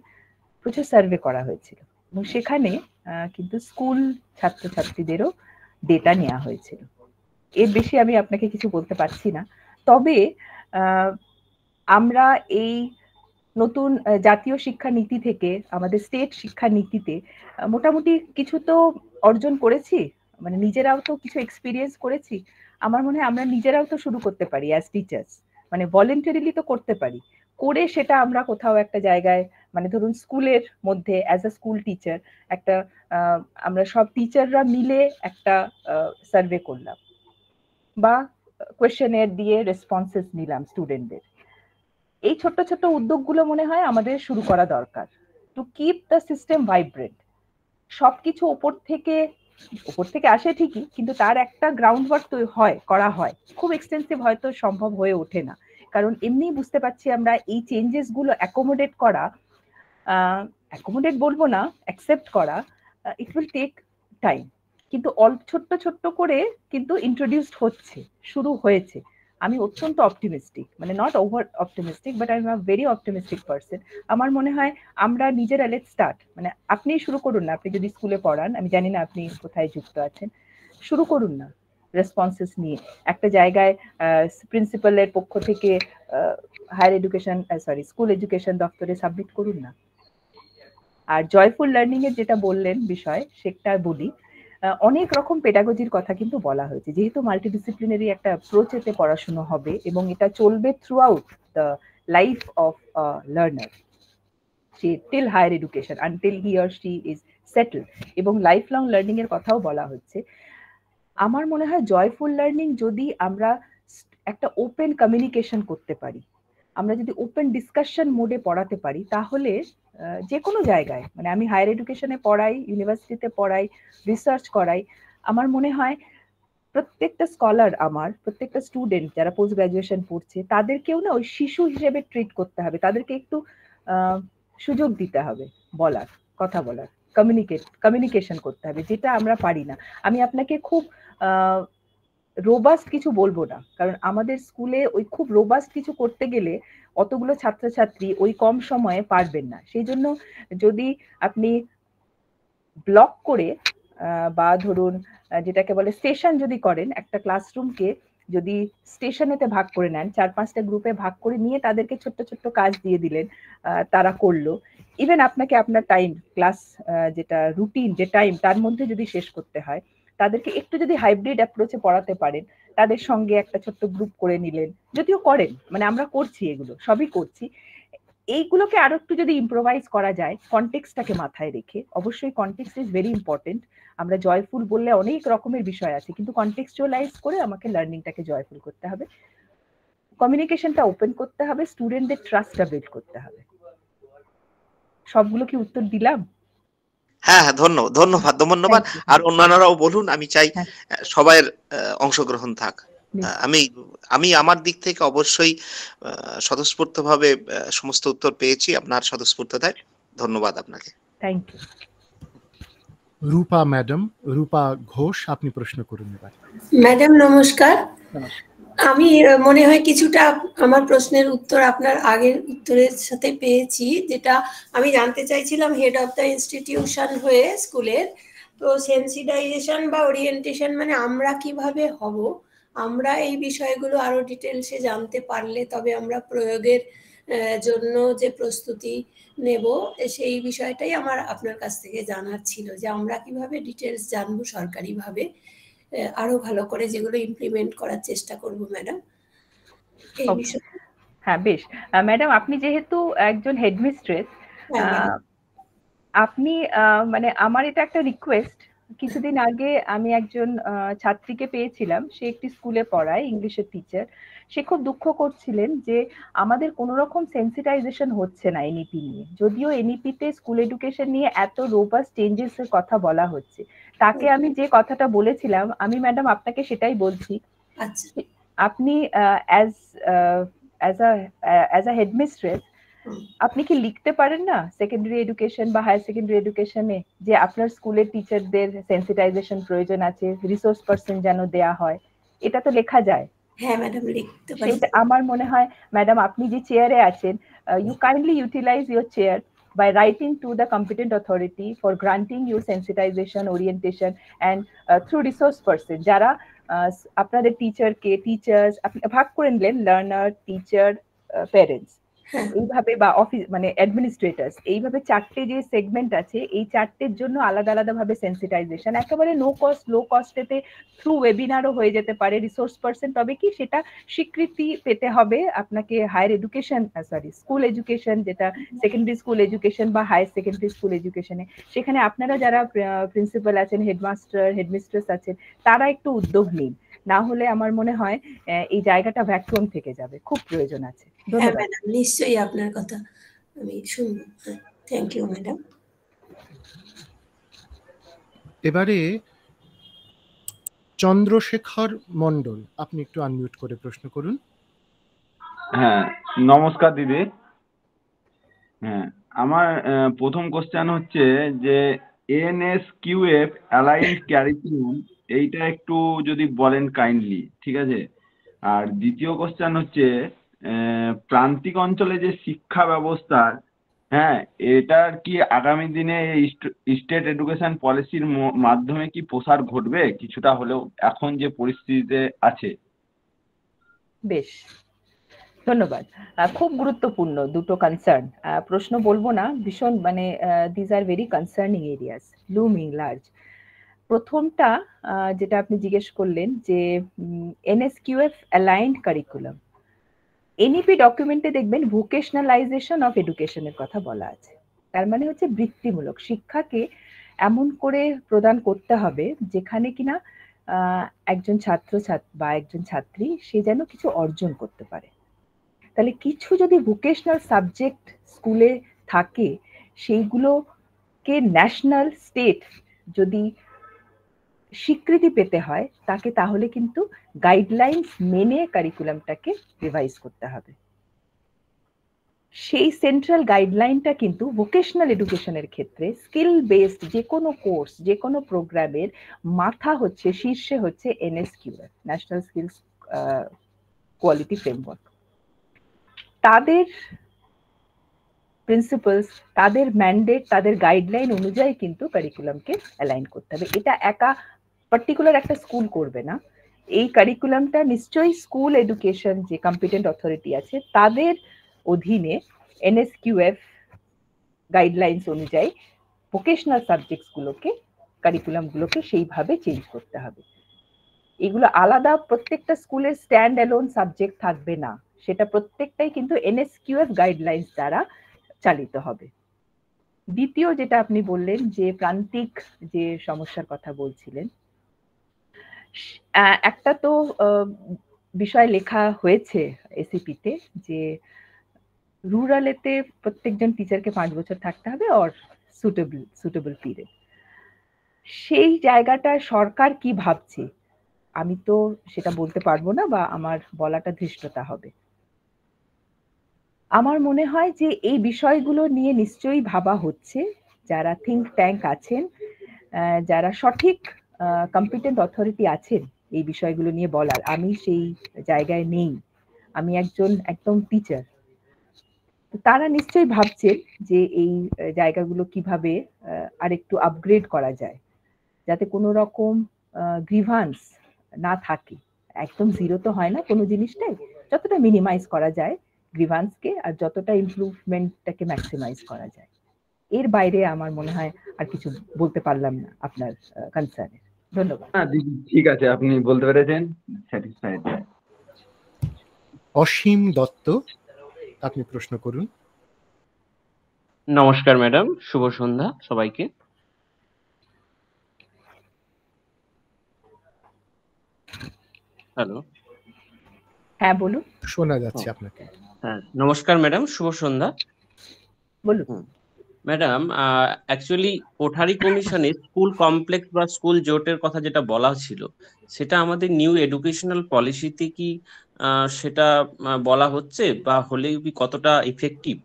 প্রচুর সার্ভে করা হয়েছিল এবং সেখানে কিন্তু স্কুল ছাত্রছাত্রীদেরও ডেটা নেওয়া হয়েছিল। এর বেশি আমি আপনাকে কিছু বলতে পারছি না। তবে আমরা এই নতুন জাতীয় শিক্ষা নীতি থেকে আমাদের স্টেট শিক্ষা নীতিতে মোটামুটি কিছু তো অর্জন করেছি, মানে নিজেরাও তো কিছু এক্সপিরিয়েন্স করেছি। আমার মনে হয় আমরা নিজেরাও তো শুরু করতে পারি অ্যাজ টিচার্স, মানে ভলেন্টারিলি তো করতে পারি, করে সেটা আমরা কোথাও একটা জায়গায়, মানে ধরুন স্কুলের মধ্যে অ্যাজ আ স্কুল টিচার একটা আমরা সব টিচাররা মিলে একটা সার্ভে করলাম বা কোয়েশ্চেনের দিয়ে রেসপন্সেস নিলাম স্টুডেন্টদের। এই ছোট্ট ছোট্ট উদ্যোগগুলো মনে হয় আমাদের শুরু করা দরকার to keep the system vibrant. সবকিছু ওপর থেকে আসে ঠিকই, কিন্তু তার একটা গ্রাউন্ড ওয়ার্ক তো করা হয়, খুব এক্সটেন্সিভ হয়তো সম্ভব হয়ে ওঠে না, কারণ এমনি বুঝতে পারছি আমরা এই চেঞ্জেস গুলো অ্যাকোমোডেট করা, অ্যাকোমোডেট বলবো না, অ্যাকসেপ্ট করা, ইট উইল টেক টাইম। কিন্তু অল্প ছোট্ট ছোট্ট করে কিন্তু ইন্ট্রোডিউসড হচ্ছে, শুরু হয়েছে। আমি অত্যন্ত অপটিমিস্টিক, মানে not over optimistic, but I am a very optimistic person. আমার মনে হয় আমরা নিজেরা লেটস স্টার্ট, মানে আপনি শুরু করুন না, আপনি যদি স্কুলে পড়ান, আমি জানি না আপনি কোথায় যুক্ত আছেন, শুরু করুন না রেসপন্সেস নিয়ে একটা জায়গায়। প্রিন্সিপালের পক্ষ থেকে হায়ার এডুকেশন স্কুল এডুকেশন দপ্তরে সাবমিট করুন না। আর জয়ফুল লার্নিং এর যেটা বললেন বিষয়, সেটা বলি, অনেক রকম পেডাগজির কথা কিন্তু বলা হয়েছে, যেহেতু মাল্টিডিসিপ্লিনারি একটা অ্যাপ্রোচ এতে পড়াশোনা হবে এবং এটা চলবে throughout the life of learner, till higher education, until he or she is settle, এবং লাইফ লং লার্নিং এর কথাও বলা হচ্ছে। আমার মনে হয় জয়ফুল লার্নিং যদি আমরা একটা ওপেন কমিউনিকেশন করতে পারি, আমরা যদি ওপেন ডিসকাশন মোডে পড়াতে পারি, তাহলে যে কোনো জায়গায়, মানে আমি হায়ার এডুকেশনে পড়াই, ইউনিভার্সিটিতে পড়াই, রিসার্চ করাই, আমার মনে হয় প্রত্যেকটা স্কলার, আমার প্রত্যেকটা স্টুডেন্ট যারা পোস্ট গ্রাজুয়েশন পড়ছে, তাদেরকেও না ওই শিশু হিসেবে ট্রিট করতে হবে, তাদেরকে একটু সুযোগ দিতে হবে বলার, কথা বলার, কমিউনিকেশন করতে হবে, যেটা আমরা পারি না। আমি আপনাকে খুব রোবাস্ট কিছু বলবো না, কারণ আমাদের স্কুলে ওই খুব রোবাস্ট কিছু করতে গেলে অতগুলো ছাত্রছাত্রী ওই কম সময়ে পারবেন না। সেই জন্য যদি আপনি ব্লক করে বা ধরুন যেটাকে বলে স্টেশন যদি করেন, একটা ক্লাসরুমকে যদি স্টেশনেতে ভাগ করে নেন, 4-5টা গ্রুপে ভাগ করে নিয়ে তাদেরকে ছোট্ট ছোট্ট কাজ দিয়ে দিলেন, তারা করলো, ইভেন আপনাকে আপনার টাইম ক্লাস যেটা রুটিন, যে টাইম তার মধ্যে যদি শেষ করতে হয়, তাদেরকে একটু যদি হাইব্রিড অ্যাপ্রোচে পড়াতে পারেন, তাদের সঙ্গে একটা ছোট্ট গ্রুপ করে নিলেন, যদিও করেন, মানে আমরা করছি, এগুলো সবই করছি, এইগুলোকে আরো একটু যদি ইম্প্রোভাইজ করা যায় কনটেক্সটটাকে মাথায় রেখে, অবশ্যই কনটেক্সট ইজ ভেরি ইম্পর্টেন্ট। আমরা জয়ফুল বললে অনেক রকমের বিষয় আছে, কিন্তু কনটেক্সচুয়ালাইজ করে আমাকে লার্নিংটাকে জয়ফুল করতে হবে, কমিউনিকেশনটা ওপেন করতে হবে, স্টুডেন্টদের ট্রাস্টটা বিল্ড করতে হবে। সবগুলো কি উত্তর দিলাম? হ্যাঁ, ধন্যবাদ। আর অন্যান্যরাও বলুন, আমি চাই সবার অংশগ্রহণ থাক। আমি আমার দিক থেকে অবশ্যই স্বতঃস্ফূর্তভাবে সমস্ত উত্তর পেয়েছি আপনার স্বতঃস্ফূর্ততায়। ধন্যবাদ আপনাকে। Thank you. Rupa madam, Rupa Ghosh, আপনি প্রশ্ন করুন এবার। ম্যাডাম নমস্কার। আমি মনে হয় কিছুটা আমার প্রশ্নের উত্তর আপনার আগের উত্তরের সাথে পেয়েছি, যেটা আমি জানতে চাইছিলাম হেড অফ দ্য ইনস্টিটিউশন হয়ে স্কুলের, তো সেন্সিটাইজেশন বা ওরিয়েন্টেশন মানে আমরা কিভাবে হব, আমরা এই বিষয়গুলো আরো ডিটেলসে জানতে পারলে তবে আমরা প্রয়োগের জন্য যে প্রস্তুতি নেব, সেই বিষয়টাই আমার আপনার কাছ থেকে জানার ছিল, যে আমরা কিভাবে ডিটেলস জানবো সরকারিভাবে আরো ভালো করে, যেগুলো ইমপ্লিমেন্ট করার চেষ্টা করব ম্যাডাম। এই বিষয়ে হ্যাঁ, বেশ। ম্যাডাম, আপনি যেহেতু একজন হেডমিস্ট্রেস, আপনি মানে আমার এটা একটা রিকোয়েস্ট, কিছুদিন আগে আমি একজন ছাত্রীকে পেয়েছিলাম, সে একটি স্কুলে পড়ায়, ইংলিশের টিচার। সে খুব দুঃখ করছিলেন যে আমাদের কোনো রকম সেন্সিটাইজেশন হচ্ছে না এনইপি নিয়ে, যদিও এনইপিতে স্কুল এডুকেশন নিয়ে এত রোবাস্ট চেঞ্জেস এর কথা বলা হচ্ছে। তাকে আমি যে কথাটা বলেছিলাম, আমি ম্যাডাম আপনাকে সেটাই বলছি, আপনি অ্যাজ আ হেডমিস্ট্রেস আপনি কি লিখতে পারেন না সেকেন্ডারি এডুকেশন বা হায়ার সেকেন্ডারি এডুকেশনে যে আপনার স্কুলের টিচারদের সেন্সিটাইজেশন প্রয়োজন আছে, রিসোর্স পারসন যেন দেয়া হয়? এটা তো লেখা যায়। হ্যাঁ ম্যাডাম, লিখতে পারি। সেটা আমার মনে হয় ম্যাডাম, আপনি যে চেয়ারে আছেন, you kindly utilize your chair by writing to the competent authority for granting you sensitization, orientation and through resource person, যারা আপনাদের টিচারকে, টিচার্স আপনি ভাগ করে নিলেন, লার্নার, টিচার, প্যারেন্টস, হ্যাঁ এইভাবে, বা অফিস মানে অ্যাডমিনিস্ট্রেটরস, এইভাবে 4টে যে সেগমেন্ট আছে, এই 4টের জন্য আলাদা আলাদা ভাবে সেন্সিটাইজেশন একেবারে নো কস্ট, লো কস্টেতে থ্রু ওয়েবিনারও হয়ে যেতে পারে, রিসোর্স পার্সন। তবে কি সেটা স্বীকৃতি পেতে হবে আপনাকে হায়ার এডুকেশন, স্কুল এডুকেশন, যেটা সেকেন্ডারি স্কুল এডুকেশন বা হায়ার সেকেন্ডারি স্কুল এডুকেশনে, সেখানে আপনারা যারা প্রিন্সিপাল আছেন, হেডমাস্টার, হেডমিস্ট্রেস আছেন, তারা একটু উদ্যোগ নিন। না হলে আমার মনে হয় এই জায়গাটা ভ্যাকুয়াম থেকে যাবে, খুব প্রয়োজন আছে। হ্যাঁ ধন্যবাদ। ম্যাডাম, নিশ্চয়ই আপনার কথা আমি শুনবো। Thank you madam. এবারে চন্দ্রশেখর মন্ডল, আপনি একটু আনমিউট করে প্রশ্ন করুন। হ্যাঁ, নমস্কার দিদি। হ্যাঁ, আমার প্রথম কোশ্চেন হচ্ছে যে এনএসকিউএফ অ্যালাইন্ড ক্যারিকুলাম, এইটা একটু যদি বলেন কাইন্ডলি, ঠিক আছে। আর দ্বিতীয় কোশ্চেন হচ্ছে প্রান্তিক অঞ্চলে যে শিক্ষা ব্যবস্থার, হ্যাঁ, এটার কি আগামী দিনে স্টেট এডুকেশন পলিসির মাধ্যমে কি প্রসার ঘটবে কিছুটা হলেও এখন যে পরিস্থিতিতে আছে? বেশ, ধন্যবাদ। খুব গুরুত্বপূর্ণ দুটো কনসার্ন প্রশ্ন, বলবো না, ভীষণ মানে these are very concerning areas, লুমিং large. প্রথমটা যেটা আপনি জিজ্ঞেস করলেন যে এনএসকিউএফ অ্যালাইন্ড কারিকুলাম, এনইপি ডকুমেন্টে দেখবেন ভোকেশনালাইজেশন অফ এডুকেশনের কথা বলা আছে। তার মানে হচ্ছে বৃত্তিমূলক শিক্ষাকে এমন করে প্রদান করতে হবে যেখানে কিনা একজন ছাত্র বা একজন ছাত্রী সে যেন কিছু অর্জন করতে পারে। তাহলে কিছু যদি ভোকেশনাল সাবজেক্ট স্কুলে থাকে, সেইগুলোকে ন্যাশনাল স্টেট যদি স্বীকৃতি পেতে হয় তাকে, তাহলে কিন্তু গাইডলাইন্স মেনে কারিকুলামটাকে রিভাইজ করতে হবে। সেই সেন্ট্রাল গাইডলাইনটা কিন্তু ভোকেশনাল এডুকেশনের ক্ষেত্রে স্কিল বেসড যে কোনো কোর্স, যে কোনো প্রোগ্রামের মাথা হচ্ছে, শীর্ষে হচ্ছে NSQF, national skills quality framework. তাদের প্রিন্সিপালস, তাদের ম্যান্ডেট, তাদের গাইডলাইন অনুযায়ী কিন্তু কারিকুলামকে অ্যালাইন করতে হবে। এটা একা পার্টিকুলার একটা স্কুল করবে না, এই কারিকুলামটা নিশ্চয়ই স্কুল এডুকেশন যে কম্পিটেন্ট অথরিটি আছে তাদের অধীনে এনএসকিউএফ গাইডলাইন্স অনুযায়ী ভোকেশনাল সাবজেক্টসগুলোকে, কারিকুলামগুলোকে সেইভাবে চেঞ্জ করতে হবে। এগুলো আলাদা প্রত্যেকটা স্কুলের স্ট্যান্ড অ্যালোন সাবজেক্ট থাকবে না, সেটা প্রত্যেকটাই কিন্তু এনএসকিউএফ গাইডলাইন্স দ্বারা চালিত হবে। দ্বিতীয় যেটা আপনি বললেন যে প্রান্তিক যে সমস্যার কথা বলছিলেন, একটা তো বিষয় লেখা হয়েছে এসিপিতে যে রুরালেতে প্রত্যেকজন টিচারকে 5 বছর থাকতে হবে অর সুটেবল পিরিয়ড। সেই জায়গাটা সরকার কি ভাবছে আমি তো সেটা বলতে পারবো না, বা আমার বলাটা ধৃষ্টতা হবে। আমার মনে হয় যে এই বিষয়গুলো নিয়ে নিশ্চয়ই ভাবা হচ্ছে, যারা থিঙ্ক ট্যাঙ্ক আছেন, যারা সঠিক কম্পিটেন্ট অথরিটি আছেন এই বিষয়গুলো নিয়ে বলার, আমি সেই জায়গায় নেই, আমি একদম টিচার। তারা নিশ্চয়ই ভাবছেন যে এই জায়গাগুলো কিভাবে আরেকটু আপগ্রেড করা যায়, যাতে কোনো রকম গ্রিভান্স না থাকে। একদম জিরো তো হয় না কোনো জিনিসটাই, যতটা মিনিমাইজ করা যায় গ্রিভান্সকে, আর যতটা ইমপ্রুভমেন্টটাকে ম্যাক্সিমাইজ করা যায়। এর বাইরে আমার মনে হয় আর কিছু বলতে পারলাম না আপনার কনসার্নে। ধন্যবাদ। হ্যাঁ দিদি, ঠিক আছে, আপনি বলতে পেরেছেন, স্যাটিসফাইড। অসীম দত্ত, আপনি প্রশ্ন করুন। নমস্কার ম্যাডাম, শুভ সন্ধ্যা সবাইকে। হ্যালো, হ্যাঁ বলুন। শোনা যাচ্ছে আপনাকে। হ্যাঁ নমস্কার ম্যাডাম, শুভ সন্ধ্যা। বলুন। ম্যাডাম, অ্যাকচুয়ালি কোঠারি কমিশনে স্কুল কমপ্লেক্স বা স্কুল জোটের কথা যেটা বলা ছিল, সেটা আমাদের নিউ এডুকেশনাল পলিসিতে কি সেটা বলা হচ্ছে, বা হলে কি কতটা effective?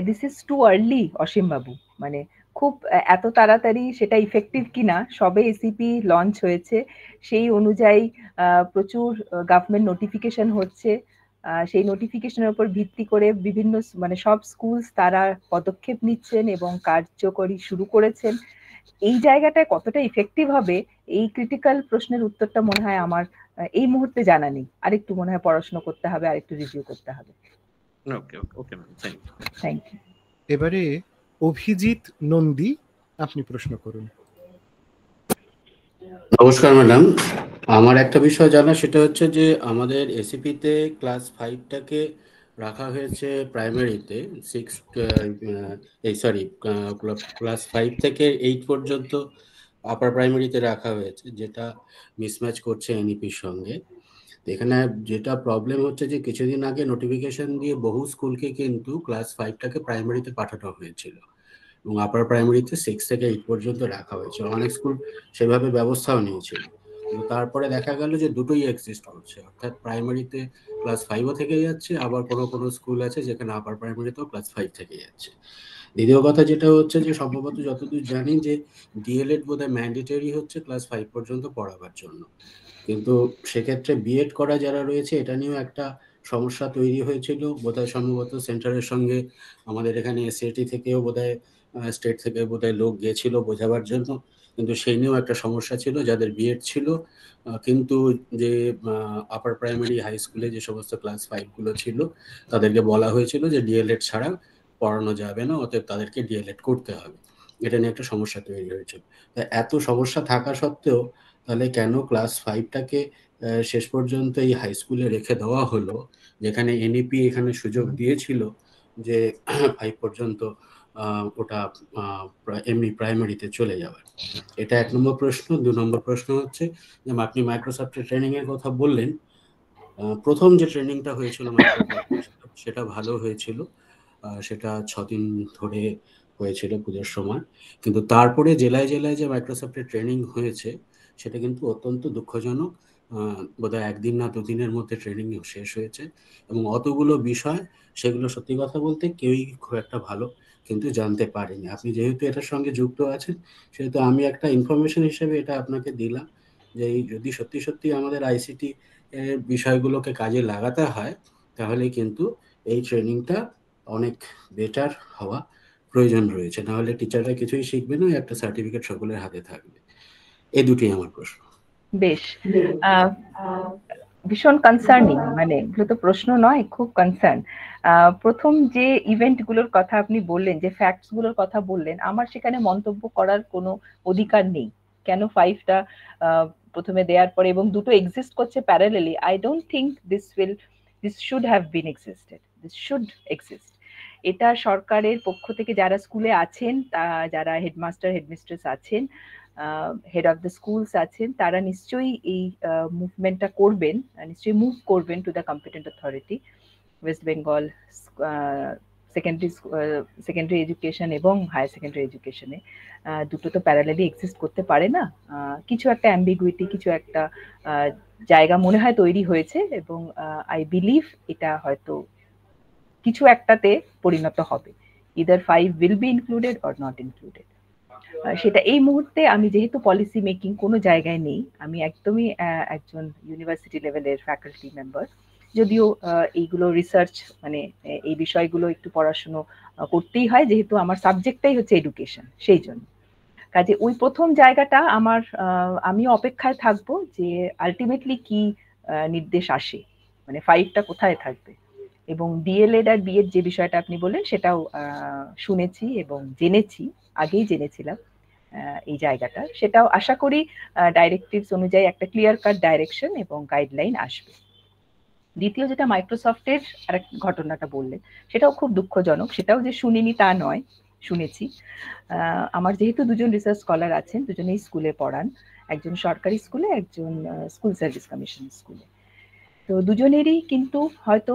This is too early Asim বাবু, মানে খুব এত তাড়াতাড়ি সেটা ইফেক্টিভ কিনা, সবে এসিপি লঞ্চ হয়েছে, সেই অনুযায়ী প্রচুর গভর্নমেন্ট নোটিফিকেশন হচ্ছে, সেই নোটিফিকেশনের উপর ভিত্তি করে বিভিন্ন মানে সব স্কুলস তারা পদক্ষেপ নিচ্ছেন এবং কার্যকরী শুরু করেছেন। এই জায়গাটায় কতটা ইফেক্টিভ হবে, এই ক্রিটিক্যাল প্রশ্নের উত্তরটা মনে হয় আমার এই মুহূর্তে জানা নেই, আরেকটু মনে হয় পড়াশোনা করতে হবে, আরেকটু রিভিউ করতে হবে। Okay okay okay ma'am, thank you. Thank you. এবারে অভিজিৎ নন্দী, আপনি প্রশ্ন করুন। নমস্কার ম্যাডাম, আমার একটা বিষয় জানা, সেটা হচ্ছে যে আমাদের এসিপিতে ক্লাস 5টাকে রাখা হয়েছে প্রাইমারিতে, ক্লাস 5 থেকে 8 পর্যন্ত আপার প্রাইমারিতে রাখা হয়েছে, যেটা মিসম্যাচ করছে এনইপির সঙ্গে। এখানে যেটা প্রবলেম হচ্ছে যে কিছুদিন আগে নোটিফিকেশন দিয়ে বহু স্কুলকে কিন্তু ক্লাস 5টাকে প্রাইমারিতে পাঠানো হয়েছিল এবং আপার প্রাইমারিতে 6 থেকে 8 পর্যন্ত রাখা হয়েছে। অনেক স্কুল সেভাবে ব্যবস্থাও নিয়েছিল, কিন্তু তারপরে দেখা গেল যে দুটোই এক্সিস্ট করছে, অর্থাৎ প্রাইমারিতে ক্লাস 5ও থেকে যাচ্ছে, আবার কোনো স্কুল আছে যেখানে আপার প্রাইমারিতেও ক্লাস 5 থেকে যাচ্ছে। দ্বিতীয় কথা যেটা হচ্ছে যে সম্ভবত যতদূর জানি যে ডিএলএড বোধহয় ম্যান্ডেটরি হচ্ছে ক্লাস 5 পর্যন্ত পড়াবার জন্য, কিন্তু সেক্ষেত্রে বিএড করা যারা রয়েছে এটা নিয়েও একটা সমস্যা তৈরি হয়েছিল বোধহয়, সম্ভবত সেন্টারের সঙ্গে আমাদের এখানে এসএটি থেকেও বোধহয়, স্টেট থেকে বোধহয় লোক গিয়েছিল বোঝাবার জন্য, কিন্তু সেই নিয়েও একটা সমস্যা ছিল যাদের বিএড ছিল, কিন্তু যে আপার প্রাইমারি হাই স্কুলে যে সমস্ত ক্লাস 5গুলো ছিল তাদেরকে বলা হয়েছিল যে ডিএলএড ছাড়া পড়ানো যাবে না, অতএব তাদেরকে ডিএলএড করতে হবে। এটা নিয়ে একটা সমস্যা তৈরি হয়েছিল। এত সমস্যা থাকা সত্ত্বেও তাহলে কেন ক্লাস 5টাকে শেষ পর্যন্ত এই হাই স্কুলে রেখে দেওয়া হলো, যেখানে এনইপি এখানে সুযোগ দিয়েছিল যে 5 পর্যন্ত ওটা এমনি প্রাইমারিতে চলে যাওয়ার? এটা 1 নম্বর প্রশ্ন। 2 নম্বর প্রশ্ন হচ্ছে যে আপনি মাইক্রোসফটের ট্রেনিং এর কথা বললেন, প্রথম যে ট্রেনিংটা হয়েছিল মাইক্রোসফট সেটা ভালো হয়েছিল, সেটা 6 দিন ধরে হয়েছিল পুজোর সময়, কিন্তু তারপরে জেলায় জেলায় যে মাইক্রোসফটের ট্রেনিং হয়েছে সেটা কিন্তু অত্যন্ত দুঃখজনক। বোধহয় 1 দিন না 2 দিনের মধ্যে ট্রেনিং শেষ হয়েছে এবং অতগুলো বিষয়, সেগুলো সত্যি কথা বলতে কেউই খুব একটা ভালো কিন্তু জানতে পারেনি। আপনি যেহেতু এটার সঙ্গে যুক্ত আছেন সেহেতু আমি একটা ইনফরমেশন হিসেবে এটা আপনাকে দিলাম যে যদি সত্যি সত্যি আমাদের আইসিটি বিষয়গুলোকে কাজে লাগাতে হয় তাহলে কিন্তু এই ট্রেনিংটা অনেক বেটার হওয়া প্রয়োজন রয়েছে, নাহলে টিচাররা কিছুই শিখবে না, একটা সার্টিফিকেট সকলের হাতে থাকবে। এই দুটি আমার প্রশ্ন। বেশ, ভীষণ কনসার্নিং, মানে এগুলো তো প্রশ্ন নয়, খুব কনসার্ন। প্রথম যে ইভেন্ট গুলোর কথা আপনি বললেন, যে ফ্যাক্টস গুলোর কথা বললেন, আমার সেখানে মন্তব্য করার কোনো অধিকার নেই। কেন 5টা প্রথমে দেওয়ার পরে এবং দুটো এক্সিস্ট করছে parallelly, I don't think this should have been existed, this should exist. এটা সরকারের পক্ষ থেকে যারা স্কুলে আছেন, যারা হেডমাস্টার হেডমিস্ট্রেস আছেন, হেড অফ দ্য স্কুলস আছেন, তারা নিশ্চয়ই এই মুভমেন্টটা করবেন, নিশ্চয়ই মুভ করবেন to the competent authority. West Bengal secondary education এবং হায়ার সেকেন্ডারি এডুকেশনে দুটো তো প্যারালালি এক্সিস্ট করতে পারে না। কিছু একটা অ্যাম্বিগুইটি, কিছু একটা জায়গা মনে হয় তৈরি হয়েছে এবং আই বিলিভ এটা হয়তো কিছু একটাতে পরিণত হবে, either 5 will be included or not included. সেটা এই মুহূর্তে আমি যেহেতু পলিসি মেকিং কোনো জায়গায় নেই, আমি একদমই একজন ইউনিভার্সিটি লেভেলের ফ্যাকাল্টি মেম্বার, যদিও এইগুলো রিসার্চ, মানে এই বিষয়গুলো একটু পড়াশুনো করতেই হয় যেহেতু আমার সাবজেক্টটাই হচ্ছে এডুকেশন, সেই জন্য। কাজে ওই প্রথম জায়গাটা আমার, আমি অপেক্ষায় থাকবো যে আলটিমেটলি কি নির্দেশ আসে, মানে 5টা কোথায় থাকবে। এবং ডিএলএড আর বিএড যে বিষয়টা আপনি বললেন সেটাও শুনেছি এবং জেনেছি, আগেই জেনেছিলাম এই জায়গাটা, সেটাও আশা করি ডাইরেক্টিভস অনুযায়ী একটা ক্লিয়ার কাট ডাইরেকশন এবং গাইডলাইন আসবে। দ্বিতীয় যেটা মাইক্রোসফটের আরেক ঘটনাটা বললেন, সেটাও খুব দুঃখজনক, সেটাও যে শুনিনি তা নয়, শুনেছি। আমার যেহেতু দুজন রিসার্চ স্কলার আছেন, দুজনেই স্কুলে পড়ান, একজন সরকারি স্কুলে, একজন স্কুল সার্ভিস কমিশন স্কুলে, তো দুজনেরই কিন্তু হয়তো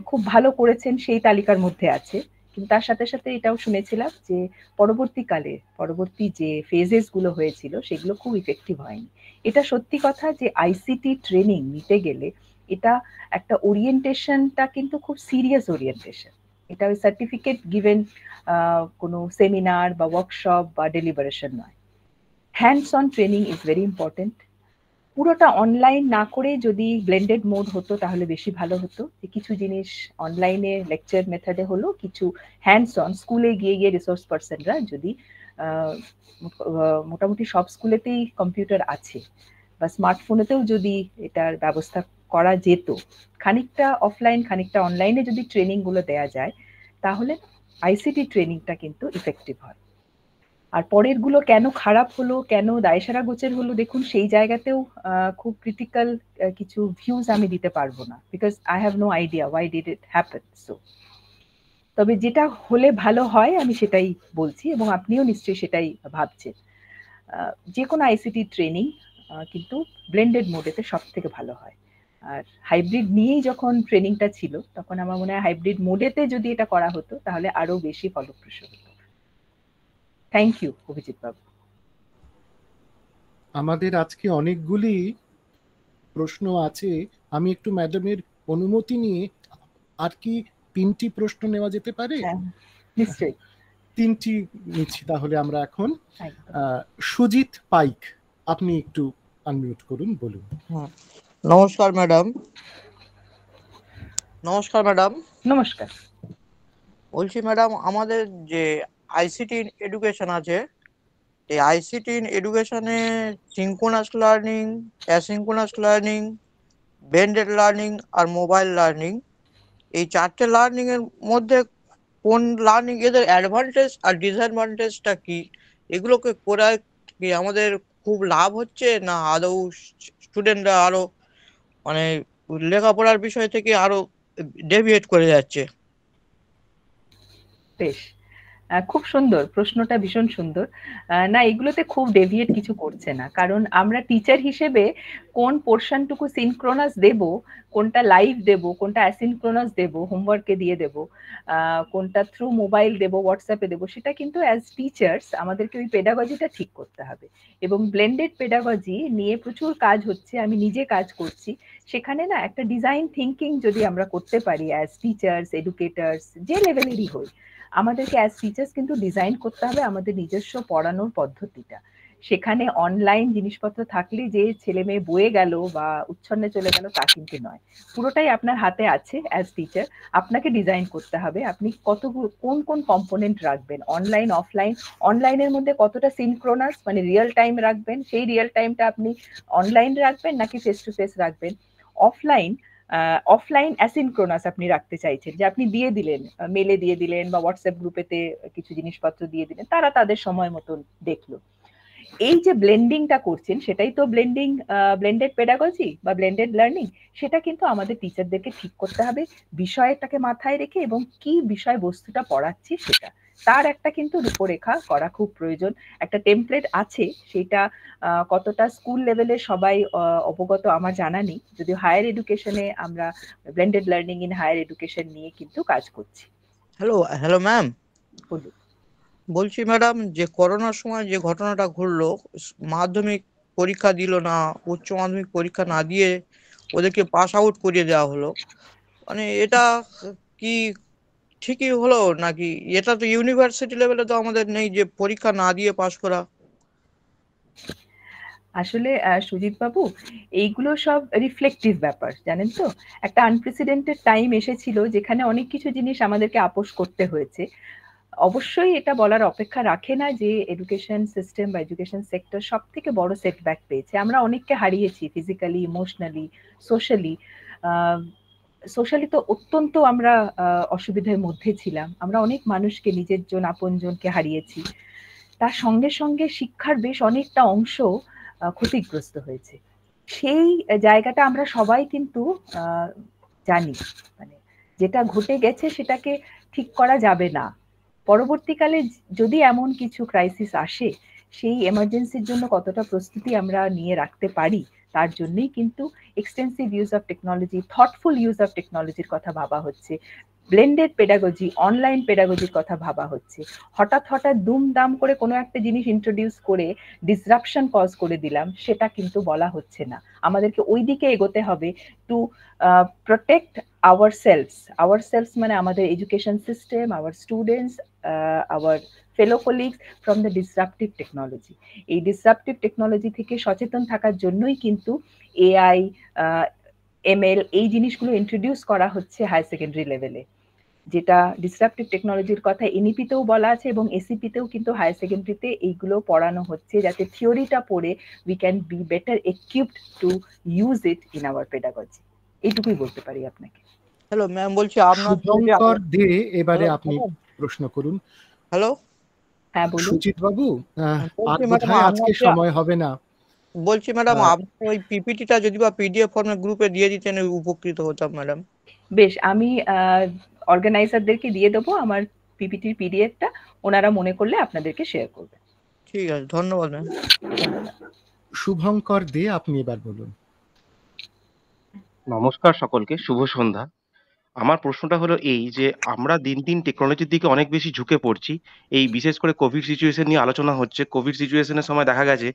খুব ভালো করেছেন সেই তালিকার মধ্যে আছে, কিন্তু তার সাথে সাথে এটাও শুনেছিলাম যে পরবর্তী যে ফেজেস গুলো হয়েছিল সেগুলো খুব ইফেক্টিভ হয়নি। এটা সত্যি কথা যে আইসিটি ট্রেনিং নিতে গেলে এটা একটা ওরিয়েন্টেশনটা কিন্তু খুব সিরিয়াস ওরিয়েন্টেশন, এটা ওই সার্টিফিকেট গিভেন কোনো সেমিনার বা ওয়ার্কশপ বা ডেলিবারেশন নয়। Hands on training is very important. পুরোটা অনলাইন না করে যদি ব্লেন্ডেড মোড হতো তাহলে বেশি ভালো হতো, যে কিছু জিনিস অনলাইনে লেকচার মেথডে হলো, কিছু হ্যান্ডস অন স্কুলে গিয়ে রিসোর্স পার্সনরা যদি, মোটামুটি সব স্কুলেতেই কম্পিউটার আছে, বা স্মার্টফোনেতেও যদি এটার ব্যবস্থা করা যেত, খানিকটা অফলাইন খানিকটা অনলাইনে যদি ট্রেনিংগুলো দেয়া যায়, তাহলে আইসিটি ট্রেনিংটা কিন্তু ইফেক্টিভ হয়। আর পরেরগুলো কেন খারাপ হলো, কেন দায়সারা গোছের হলো, দেখুন সেই জায়গাতেও খুব ক্রিটিক্যাল কিছু ভিউজ আমি দিতে পারবো না, because I have no idea why did it happen. So তবে যেটা হলে ভালো হয় আমি সেটাই বলছি, এবং আপনিও নিশ্চয়ই সেটাই ভাবছেন। যে কোনো আইসিটি ট্রেনিং কিন্তু ব্লেন্ডেড মোডেতে সব থেকে ভালো হয়। আর হাইব্রিড নিয়েই যখন ট্রেনিংটা ছিল, তখন আমার মনে হয় হাইব্রিড মোডেতে যদি এটা করা হতো তাহলে আরো বেশি ফলপ্রসূ হতো। থ্যাংক ইউ অভিজিৎ বাবু। আমাদের আজকে অনেকগুলি প্রশ্ন আছে, আমি একটু ম্যাডামের অনুমতি নিয়ে আর কি 3টি প্রশ্ন নেওয়া যেতে পারে? নিশ্চয়ই। 3টি নিচ্ছি তাহলে আমরা এখন। সুজিত পাইক, আপনি একটু আনমিউট করুন, বলুন। নমস্কার ম্যাডাম। নমস্কার ম্যাডাম। নমস্কার। বলছি ম্যাডাম, আমাদের যে আইসিটি এডুকেশন আছে, এই আইসিটি এডুকেশনে synchronous learning, asynchronous learning, blended learning আর মোবাইল লার্নিং, এই 4টে লার্নিং এর মধ্যে কোন লার্নিং এদের অ্যাডভান্টেজ আর ডিসঅ্যাডভান্টেজটা কি? এগুলোকে করে কি আমাদের খুব লাভ হচ্ছে, না আদৌ স্টুডেন্টরা আরো মানে লেখাপড়ার বিষয় থেকে আরো ডেভিয়েট করে যাচ্ছে? বেশ, খুব সুন্দর প্রশ্নটা, ভীষণ সুন্দর। না, এগুলোতে খুব ডেভিয়েট কিছু করছে না, কারণ আমরা টিচার হিসেবে কোন পোর্শনটুকু সিনক্রোনাস দেব, কোনটা লাইভ দেব, কোনটা অ্যাসিনক্রোনাস দেব, হোমওয়ার্কে দিয়ে দেব, কোনটা থ্রু মোবাইল দেব, হোয়াটসঅ্যাপে দেব, সেটা কিন্তু অ্যাজ টিচার্স আমাদেরকে ওই পেডাগজিটা ঠিক করতে হবে। এবং ব্লেন্ডেড পেডাগজি নিয়ে প্রচুর কাজ হচ্ছে, আমি নিজে কাজ করছি। সেখানে না একটা ডিজাইন থিঙ্কিং যদি আমরা করতে পারি অ্যাজ টিচার্স, এডুকেটার্স, যে লেভেলেরই হই, আমাদেরকে অ্যাজ টিচার্স কিন্তু ডিজাইন করতে হবে আমাদের নিজস্ব পড়ানোর পদ্ধতিটা। সেখানে অনলাইন জিনিসপত্র থাকলে যে ছেলে মেয়ে বয়ে গেল বা উচ্ছন্নে চলে গেল তা কিন্তু নয়, পুরোটাই আপনার হাতে আছে অ্যাজ টিচার। আপনাকে ডিজাইন করতে হবে আপনি কোন কোন কম্পোনেন্ট রাখবেন, অনলাইন অফলাইন, অনলাইনের মধ্যে কতটা সিনক্রোনাস মানে রিয়েল টাইম রাখবেন, সেই রিয়েল টাইমটা আপনি অনলাইন রাখবেন নাকি ফেস টু ফেস রাখবেন, অফলাইন অ্যাসিনক্রোনাস আপনি রাখতে চাইছেন, যে আপনি দিয়ে দিলেন, মেলে দিয়ে দিলেন বা হোয়াটসঅ্যাপ গ্রুপেতে কিছু জিনিসপত্র দিয়ে দিলেন, তারা তাদের সময় মতন দেখলো। এই যে ব্লেন্ডিংটা করছেন সেটাই তো ব্লেন্ডেড পেডাগজি বা ব্লেন্ডেড লার্নিং। সেটা কিন্তু আমাদের টিচারদেরকে ঠিক করতে হবে বিষয়টাকে মাথায় রেখে, এবং কি বিষয় বস্তুটা পড়াচ্ছি সেটা, তার একটা কিন্তু রূপরেখা করা খুব প্রয়োজন। একটা টেমপ্লেট আছে, সেটা কতটা স্কুল লেভেলে সবাই অবগত আমার জানা নেই, যদিও হায়ার এডুকেশনে আমরা blended learning in higher education নিয়ে কিন্তু কাজ করছি। Hello ma'am. বলুন। বলছি ম্যাডাম, যে করোনার সময় যে ঘটনাটা ঘটলো, মাধ্যমিক পরীক্ষা দিল না, উচ্চ মাধ্যমিক পরীক্ষা না দিয়ে ওদেরকে পাস আউট করিয়ে দেওয়া হলো, মানে এটা কি ঠিকই হলো নাকি? এটা তো ইউনিভার্সিটি লেভেলে তো আমাদের নেই যে পরীক্ষা না দিয়ে পাস করা। আসলে সুজিত বাবু, এইগুলো সব রিফ্লেক্টিভ ব্যাপার, জানেন তো। একটা আনপ্রেসিডেন্টেড টাইম এসেছিল যেখানে অনেক কিছু জিনিস আমাদেরকে আপোষ করতে হয়েছে। অবশ্যই এটা বলার অপেক্ষা রাখে না যে এডুকেশন সিস্টেম বা এডুকেশন সেক্টর সব থেকে বড় সেটব্যাক পেয়েছে। আমরা অনেককে হারিয়েছি ফিজিক্যালি, ইমোশনালি, সোশ্যালি তো অত্যন্ত আমরা অসুবিধার মধ্যে ছিলাম। আমরা অনেক মানুষকে, নিজের জন আপনজনকে হারিয়েছি। তার সঙ্গে সঙ্গে শিক্ষার বেশ অনেকটা অংশ ক্ষতিগ্রস্ত হয়েছে। সেই জায়গাটা আমরা সবাই কিন্তু জানি, মানে যেটা ঘটে গেছে সেটাকে ঠিক করা যাবে না। পরবর্তীকালে যদি এমন কিছু ক্রাইসিস আসে, সেই এমার্জেন্সির জন্য কতটা প্রস্তুতি আমরা নিয়ে রাখতে পারি, তার জন্যই কিন্তু extensive use of technology, thoughtful use of টেকনোলজির কথা ভাবা হচ্ছে, ব্লেন্ডেড পেডাগজি, অনলাইন পেডাগজির কথা ভাবা হচ্ছে। হঠাৎ দুমদাম করে কোনো একটা জিনিস ইন্ট্রোডিউস করে ডিসরাপশন কজ করে দিলাম, সেটা কিন্তু বলা হচ্ছে না। আমাদেরকে ওই দিকে এগোতে হবে টু প্রোটেক্ট ourselves মানে আমাদের education system, our students, our fellow colleagues from the disruptive technology. এই ডিসরাপটিভ টেকনোলজি থেকে সচেতন থাকার জন্যই কিন্তু এআই, এমএল এই জিনিসগুলো ইন্ট্রোডিউস করা হচ্ছে হায়ার সেকেন্ডারি লেভেলে। যেটা ডিসরাপটিভ টেকনোলজির কথা এনইপিতেও বলা আছে এবং এসিপিতেও কিন্তু হায়ার সেকেন্ডারিতে এইগুলো পড়ানো হচ্ছে, যাতে থিওরিটা পড়ে we can be better equipped to use it in our pedagogy. এইটুকুই বলতে পারি আপনাকে। হ্যালো ম্যাম, বলছি আপনার শুভঙ্কর দে, এবারে আপনি প্রশ্ন করুন। হ্যালো, হ্যাঁ বলুন। সুজিত বাবু, বলছি আর ম্যাডাম, বোধহয় আজকে সময় হবে না। বলছি ম্যাডাম, আপনি ওই পিপিটিটা যদি বা পিডিএফ ফর্মে গ্রুপে দিয়ে দিতেন উপকৃত হতাম ম্যাডাম। বেশ, আমি অর্গানাইজারদেরকে দিয়ে দেবো আমার পিপিটির পিডিএফটা, ওনারা মনে করলে আপনাদেরকে শেয়ার করবে। ঠিক আছে, ধন্যবাদ ম্যাম। শুভঙ্কর দে, আপনি এবার বলুন। নমস্কার সকলকে, শুভ সন্ধ্যা। আমার প্রশ্নটা হলো এই যে আমরা দিন দিন টেকনোলজির দিকে অনেক বেশি ঝুঁকে পড়ছি। এই বিশেষ করে কোভিড সিচুয়েশন নিয়ে আলোচনা হচ্ছে। কোভিড সিচুয়েশনের সময় দেখা গেছে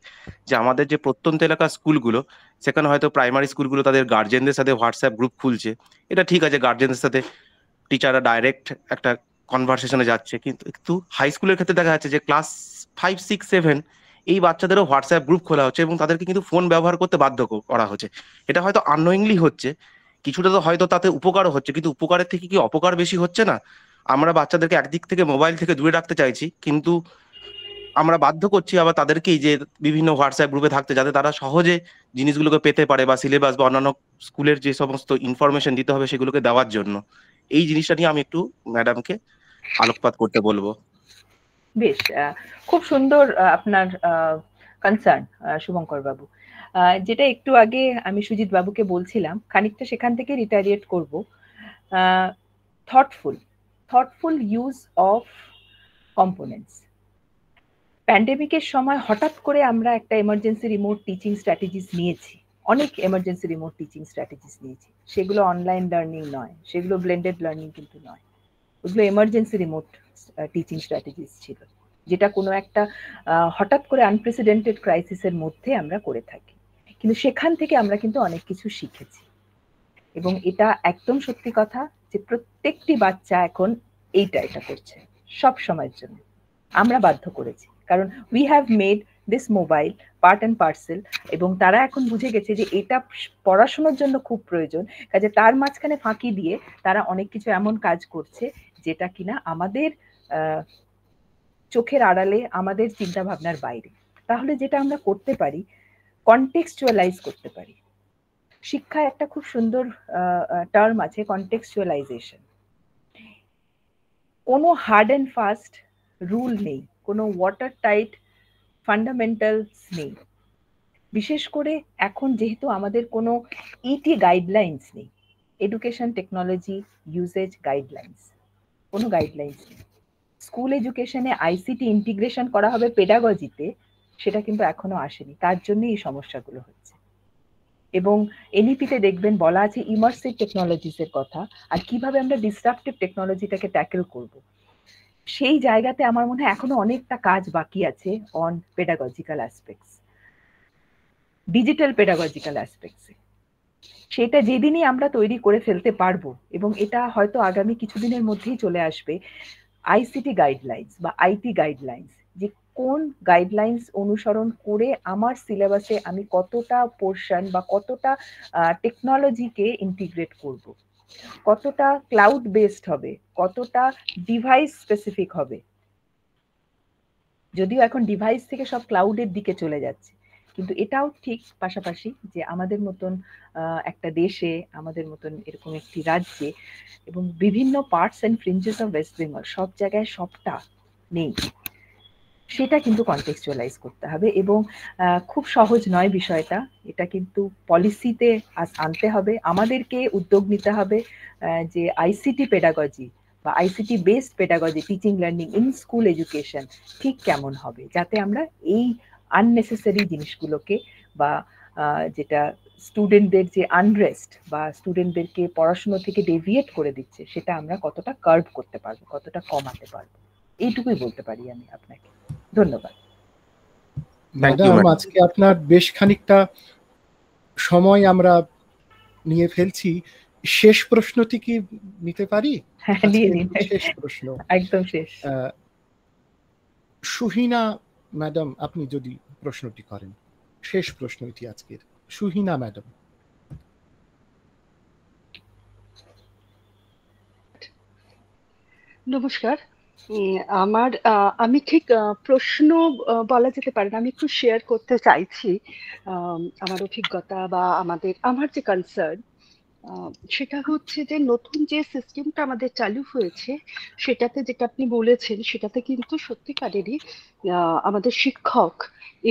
যে আমাদের যে প্রত্যন্ত এলাকার স্কুলগুলো, সেখানে হয়তো প্রাইমারি স্কুলগুলো তাদের গার্জেনদের সাথে হোয়াটসঅ্যাপ গ্রুপ খুলছে। এটা ঠিক আছে, গার্জেনদের সাথে টিচাররা ডাইরেক্ট একটা কনভারসেশনে যাচ্ছে, কিন্তু হাই স্কুলের ক্ষেত্রে দেখা যাচ্ছে যে ক্লাস 5, 6, 7 এই বাচ্চাদেরও হোয়াটসঅ্যাপ গ্রুপ খোলা হচ্ছে এবং তাদেরকে কিন্তু ফোন ব্যবহার করতে বাধ্য করা হচ্ছে। এটা হয়তো আননোয়িংলি হচ্ছে, কিছুটা তো হয়তো তাতে উপকারও হচ্ছে, কিন্তু উপকারের থেকে কি অপকার বেশি হচ্ছে না? আমরা বাচ্চাদেরকে একদিক থেকে মোবাইল থেকে দূরে রাখতে চাইছি, কিন্তু আমরা বাধ্য করছি আবার তাদেরকেই যে বিভিন্ন হোয়াটসঅ্যাপ গ্রুপে থাকতে, যাতে তারা সহজে জিনিসগুলোকে পেতে পারে বা সিলেবাস বা অন্যান্য স্কুলের যে সমস্ত ইনফরমেশন দিতে হবে সেগুলোকে দেওয়ার জন্য। এই জিনিসটা নিয়ে আমি একটু ম্যাডামকে আলোকপাত করতে বলবো। বেশ, খুব সুন্দর আপনার কনসার্ন শুভঙ্কর বাবু। যেটা একটু আগে আমি সুজিত বাবুকে বলছিলাম, খানিকটা সেখান থেকে রিটারিয়েট করব। Thoughtful use of components. প্যান্ডেমিকের সময় হঠাৎ করে আমরা একটা এমার্জেন্সি রিমোট টিচিং স্ট্র্যাটেজিস নিয়েছি, অনেক এমার্জেন্সি রিমোট টিচিং স্ট্র্যাটেজিস নিয়েছি। সেগুলো অনলাইন লার্নিং নয়, সেগুলো ব্লেন্ডেড লার্নিং কিন্তু নয়, ওগুলো এমার্জেন্সি রিমোট টিচিং স্ট্র্যাটেজিস ছিল, যেটা কোনো একটা হঠাৎ করে আনপ্রেসিডেন্টেড ক্রাইসিসের মধ্যে আমরা করে থাকি। কিন্তু সেখান থেকে আমরা কিন্তু অনেক কিছু শিখেছি এবং এটা একদম সত্যি কথা যে প্রত্যেকটি বাচ্চা এখন এটা করছে সব সময়ের জন্য। আমরা বাধ্য করেছি, কারণ we have made this mobile part and parcel, এবং তারা এখন বুঝে গেছে যে এটা পড়াশোনার জন্য খুব প্রয়োজন। কাজে তার মাঝখানে ফাঁকি দিয়ে তারা অনেক কিছু এমন কাজ করছে যেটা কিনা আমাদের চোখের আড়ালে, আমাদের চিন্তা ভাবনার বাইরে। তাহলে যেটা আমরা করতে পারি, কনটেক্সচুয়ালাইজ করতে পারি। শিক্ষায় একটা খুব সুন্দর টার্ম আছে, কনটেক্সচুয়ালাইজেশন। কোনো হার্ড অ্যান্ড ফাস্ট রুল নেই, কোনো ওয়াটার টাইট ফান্ডামেন্টালস নেই। বিশেষ করে এখন যেহেতু আমাদের কোনো ইটি গাইডলাইন্স নেই, এডুকেশন টেকনোলজি ইউজেজ গাইডলাইন্স, কোনো গাইডলাইন্স নেই। স্কুল এডুকেশনে আইসিটি ইন্টিগ্রেশন করা হবে পেডাগজিতে, সেটা কিন্তু এখনো আসেনি। তার জন্য এই সমস্যাগুলো হচ্ছে। এবং এনইপিতে দেখবেন বলা আছে ইমার্সিভ টেকনোলজিসের কথা, আর কিভাবে আমরা ডিসরাপটিভ টেকনোলজিটাকে ট্যাকেল করব। সেই জায়গাতে আমার মনে হয় এখনো অনেকটা কাজ বাকি আছে on pedagogical aspects, digital pedagogical অ্যাসপেক্টসে। সেটা যেদিনই আমরা তৈরি করে ফেলতে পারবো, এবং এটা হয়তো আগামী কিছুদিনের মধ্যেই চলে আসবে, আইসিটি গাইডলাইন্স বা আইটি গাইডলাইন্স, যে কোন গাইডলাইন্স অনুসরণ করে আমার সিলেবাসে আমি কতটা পোর্শন বা কতটা টেকনোলজিকে ইন্টিগ্রেট করব, কতটা ক্লাউড বেসড হবে, কতটা ডিভাইস স্পেসিফিক হবে। যদিও এখন ডিভাইস থেকে সব ক্লাউডের দিকে চলে যাচ্ছে, কিন্তু এটাও ঠিক পাশাপাশি যে আমাদের মতন একটা দেশে, আমাদের মতন এরকম একটি রাজ্যে এবং বিভিন্ন parts and ফ্রিঞ্জেস of West Bengal, সব জায়গায় সবটা নেই। সেটা কিন্তু কনটেক্সচুয়ালাইজ করতে হবে, এবং খুব সহজ নয় বিষয়টা। এটা কিন্তু পলিসিতে আনতে হবে, আমাদেরকে উদ্যোগ নিতে হবে যে আইসিটি পেডাগজি বা ICT based pedagogy, teaching learning in school education ঠিক কেমন হবে, যাতে আমরা এই আননেসেসারি জিনিসগুলোকে বা যেটা স্টুডেন্টদের যে আনরেস্ট বা স্টুডেন্টদেরকে পড়াশুনো থেকে ডেভিয়েট করে দিচ্ছে, সেটা আমরা কতটা কার্ভ করতে পারবো, কতটা কমাতে পারবো। এইটুকুই বলতে পারি আমি আপনাকে। ধন্যবাদ ম্যাডাম। আজকে আপনার বেশ খানিকটা সময় আমরা নিয়ে ফেলছি। শেষ প্রশ্নটি কি নিতে পারি? হ্যাঁ, নিয়ে নিন। শেষ প্রশ্ন, একদম শেষ। সুহিনা ম্যাডাম, আপনি যদি প্রশ্নটি করেন। শেষ প্রশ্নটি আজকের, সুহিনা ম্যাডাম। নমস্কার। আমি ঠিক প্রশ্ন বলা যেতে পারে না, আমি একটু শেয়ার করতে চাইছি আমার অভিজ্ঞতা বা আমার যে কনসার্ন। সেটা হচ্ছে যে নতুন যে সিস্টেমটা আমাদের চালু হয়েছে সেটাতে, যেটা আপনি বলেছেন, সেটাতে কিন্তু সত্যিকারেরই আমাদের শিক্ষক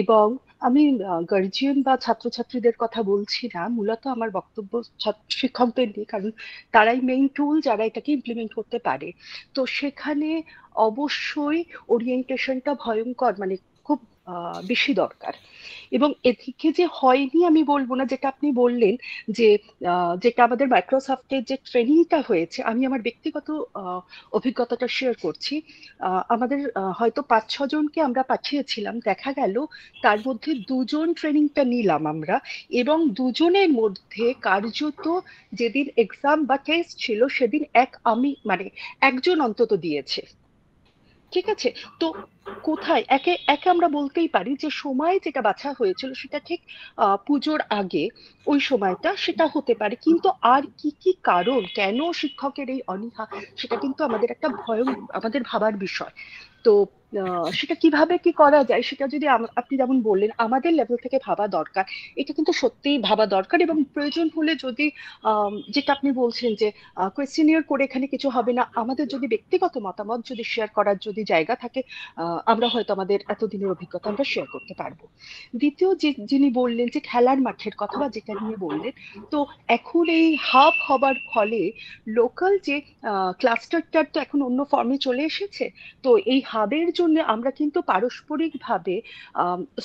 এবং আমি গার্জিয়ান বা ছাত্রছাত্রীদের কথা বলছি না, মূলত আমার বক্তব্য শিক্ষকদের নিয়ে, কারণ তারাই মেইন টুল যারা এটাকে ইমপ্লিমেন্ট করতে পারে। তো সেখানে অবশ্যই ওরিয়েন্টেশনটা ভয়ঙ্কর, মানে খুব বেশি দরকার। এবং এদিকে যে হয়নি আমি বলবো না, যেটা আপনি বললেন যে যেটা আমাদের মাইক্রোসফটের যে ট্রেনিংটা হয়েছে, আমি আমার ব্যক্তিগত অভিজ্ঞতাটা শেয়ার করছি। আমাদের হয়তো 5-6 জনকে আমরা পাঠিয়েছিলাম, দেখা গেল তার মধ্যে 2 জন ট্রেনিংটা নিলাম আমরা, এবং 2 জনের মধ্যে কার্যত যেদিন এক্সাম বা টেস্ট ছিল সেদিন মানে একজন অন্তত দিয়েছে। ঠিক আছে, তো কোথায় একে একে আমরা বলতেই পারি যে সময় যেটা বাছা হয়েছিল সেটা ঠিক পুজোর আগে, ওই সময়টা সেটা হতে পারে, কিন্তু আর কি কি কারণ, কেন শিক্ষকের এই অনীহা, সেটা কিন্তু আমাদের একটা আমাদের ভাবার বিষয়। তো সেটা কিভাবে কি করা যায়, সেটা যদি আপনি যেমন বললেন আমাদের লেভেল থেকে ভাবা দরকার, এটা কিন্তু সত্যিই ভাবা দরকার। এবং প্রয়োজন হলে যদি যেটা আপনি বলছেন যে কোয়েশ্চেনিয়ার করে এখানে কিছু হবে না, আমাদের যদি ব্যক্তিগত মতামত যদি শেয়ার করার যদি জায়গা থাকে, আমরা হয়তো আমাদের এতদিনের অভিজ্ঞতা আমরা শেয়ার করতে পারবো। দ্বিতীয় যিনি বললেন যে খেলার মাঠের কথা, বা যেটা নিয়ে বললেন, তো এখন এই হাব হবার ফলে লোকাল যে ক্লাস্টারটার তো এখন অন্য ফর্মে চলে এসেছে। তো এই হাবের জন্য আমরা কিন্তু পারস্পরিকভাবে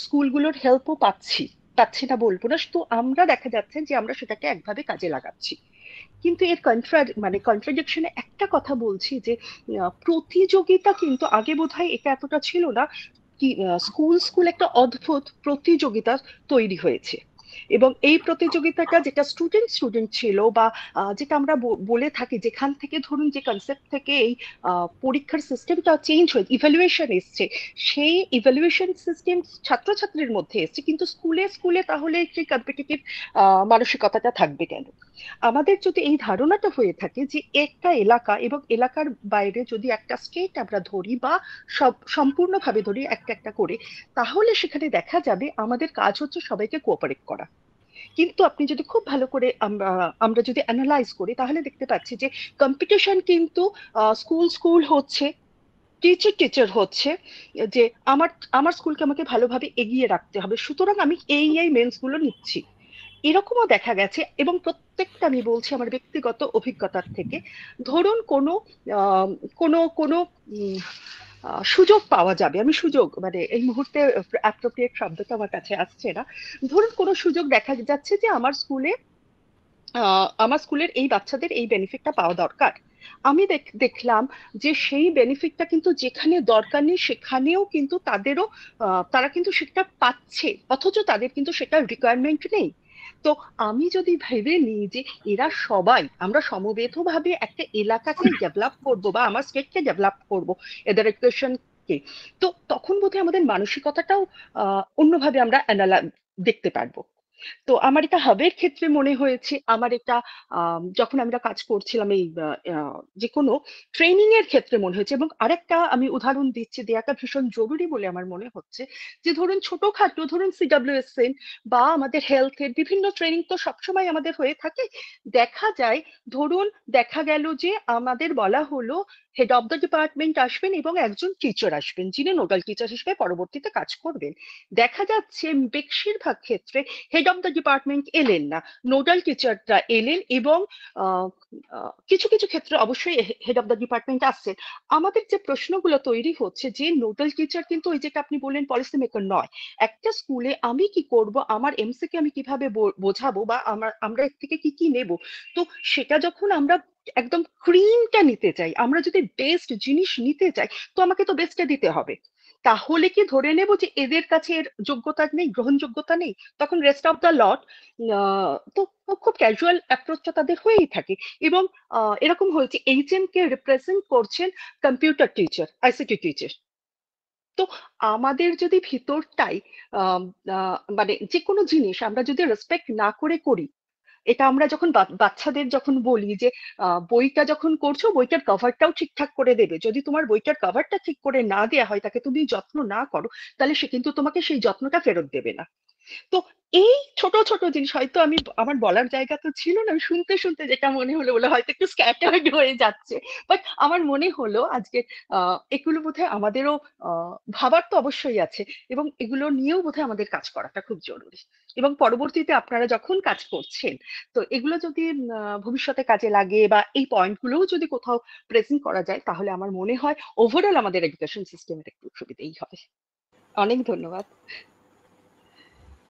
স্কুলগুলোর হেল্পও পাচ্ছি না বলবো না, তো আমরা দেখা যাচ্ছে যে আমরা সেটাকে একভাবে কাজে লাগাচ্ছি। কিন্তু এর কন্ট্রাডিকশনে একটা কথা বলছি যে প্রতিযোগিতা কিন্তু আগে বোধহয় এটা এতটা ছিল না, কি স্কুল একটা অদ্ভুত প্রতিযোগিতা তৈরি হয়েছে। এবং এই প্রতিযোগিতাটা যেটা স্টুডেন্ট ছিল, বা যেটা আমরা বলে থাকি, যেখান থেকে ধরুন যে কনসেপ্ট থেকে এই পরীক্ষার সিস্টেমটা চেঞ্জ হয়ে ইভ্যালুয়েশন এসছে, সেই ইভ্যালুয়েশন সিস্টেম ছাত্রছাত্রীর মধ্যে এসছে, কিন্তু স্কুলে তাহলে সেই কম্পিটিটিভ মানসিকতাটা থাকবে কেন? আমাদের যদি এই ধারণাটা হয়ে থাকে যে একটা এলাকা এবং এলাকার বাইরে যদি একটা স্টেট আমরা ধরি, বা সম্পূর্ণভাবে ধরি একটা একটা করে, তাহলে সেখানে দেখা যাবে আমাদের কাজ হচ্ছে সবাইকে কোঅপারেট করা। কিন্তু আপনি যদি খুব ভালো করে আমরা যদি অ্যানালাইজ করি, তাহলে দেখতে পাচ্ছি যে কম্পিটিশন কিন্তু স্কুল হচ্ছে, টিচার হচ্ছে, যে আমার স্কুলকে আমাকে ভালোভাবে এগিয়ে রাখতে হবে, সুতরাং আমি এই মেন্স গুলো নিচ্ছি। এরকমও দেখা গেছে, এবং প্রত্যেকটা আমি বলছি আমার ব্যক্তিগত অভিজ্ঞতার থেকে। ধরুন কোনো সুযোগ পাওয়া যাবে, আমি সুযোগ মানে এই মুহূর্তে অ্যাপ্রোপ্রিয়েট শব্দটা আমার কাছে আসছে না। ধরুন কোনো সুযোগ দেখা যাচ্ছে যে আমার স্কুলের এই বাচ্চাদের এই বেনিফিটটা পাওয়া দরকার। আমি দেখলাম যে সেই বেনিফিটটা কিন্তু যেখানে দরকার নেই সেখানেও কিন্তু তারা কিন্তু সেটা পাচ্ছে, অথচ তাদের কিন্তু সেটা রিকোয়ারমেন্ট নেই। তো আমি যদি ভেবে নিই যে আমরা সমবেতভাবে একটা এলাকাকে ডেভেলপ করব, বা আমার স্টেটকে ডেভেলপ করব, এদের এডুকেশনকে, তো তখন বোধহয় আমাদের মানসিকতাটাও অন্যভাবে আমরা দেখতে পারবো। তো আমার এটা হাবের ক্ষেত্রে মনে হয়েছে, আমার এটা যখন আমরা কাজ করছিলাম এই যে কোনো ট্রেনিং এর ক্ষেত্রে মনে হয়েছে। এবং আরেকটা আমি উদাহরণ দিচ্ছি, দেওয়াটা ভীষণ জরুরি বলে আমার মনে হচ্ছে, যে ধরুন ছোটখাটো, ধরুন CWSN বা আমাদের হেলথের বিভিন্ন ট্রেনিং তো সবসময় আমাদের হয়ে থাকে। দেখা গেল যে আমাদের বলা হলো হেড অফ দ্য ডিপার্টমেন্ট আসবেন এবং একজন টিচার আসবেন, যিনি নোডাল টিচার হিসেবে পরবর্তীতে কাজ করবেন। দেখা যাচ্ছে বেশিরভাগ ক্ষেত্রে হেড অফ দ্য ডিপার্টমেন্ট এলেন না, নোডাল টিচাররা এলেন, এবং কিছু কিছু ক্ষেত্রে অবশ্যই হেড অফ দ্য ডিপার্টমেন্ট আসছেন। আমাদের যে প্রশ্নগুলো তৈরি হচ্ছে, যে নোডাল টিচার কিন্তু ওই যেটা আপনি বললেন পলিসি মেকার নয়। একটা স্কুলে আমি কি করব, আমার এমসি কে আমি কিভাবে বোঝাবো, বা আমরা এর থেকে কি নেব, তো সেটা যখন আমরা একদম ক্রিমটা নিতে চাই, আমরা যদি বেস্ট জিনিস নিতে চাই, তো আমাকে তো বেস্টটা দিতে হবে। তাহলে কি ধরে নেব যে এদের কাছে এর যোগ্যতা নেই, গ্রহণযোগ্যতা নেই? তখন রেস্ট অফ দ্য লট তো খুব ক্যাজুয়াল অ্যাপ্রোচটা তাদের হয়েই থাকে। এবং এরকম হয়েছে, HM কে রিপ্রেজেন্ট করছেন কম্পিউটার টিচার, ICT টিচার। তো আমাদের যদি ভিতরটাই মানে যে কোনো জিনিস আমরা যদি রেসপেক্ট না করে করি, এটা আমরা যখন বাচ্চাদের যখন বলি যে বইটা যখন করছো বইটার কভারটাও ঠিকঠাক করে দেবে, যদি তোমার বইটার কভারটা ঠিক করে না দেওয়া হয়, তাকে তুমি যত্ন না করো, তাহলে সে কিন্তু তোমাকে সেই যত্নটা ফেরত দেবে না। তো এই ছোট ছোট জিনিস হয়তো আমি আমার বলার জায়গা তো ছিল না, আমি শুনতে শুনতে যেটা মনে হলো বলে হয়তো একটু স্ক্যাটার্ড হয়ে যাচ্ছে, বাট আমার মনে হলো আজকে এগুলো বোধহয় আমাদেরও ভাবার তো অবশ্যই আছে, এবং এগুলো নিয়েও বোধহয় আমাদের কাজ করাটা খুব জরুরি। এবং পরবর্তীতে আপনারা যখন কাজ করছেন, তো এগুলো যদি ভবিষ্যতে কাজে লাগে বা এই পয়েন্টগুলোও যদি কোথাও প্রেজেন্ট করা যায়, তাহলে আমার মনে হয় ওভারঅল আমাদের এডুকেশন সিস্টেমের একটু সুবিধেই হবে। অনেক ধন্যবাদ।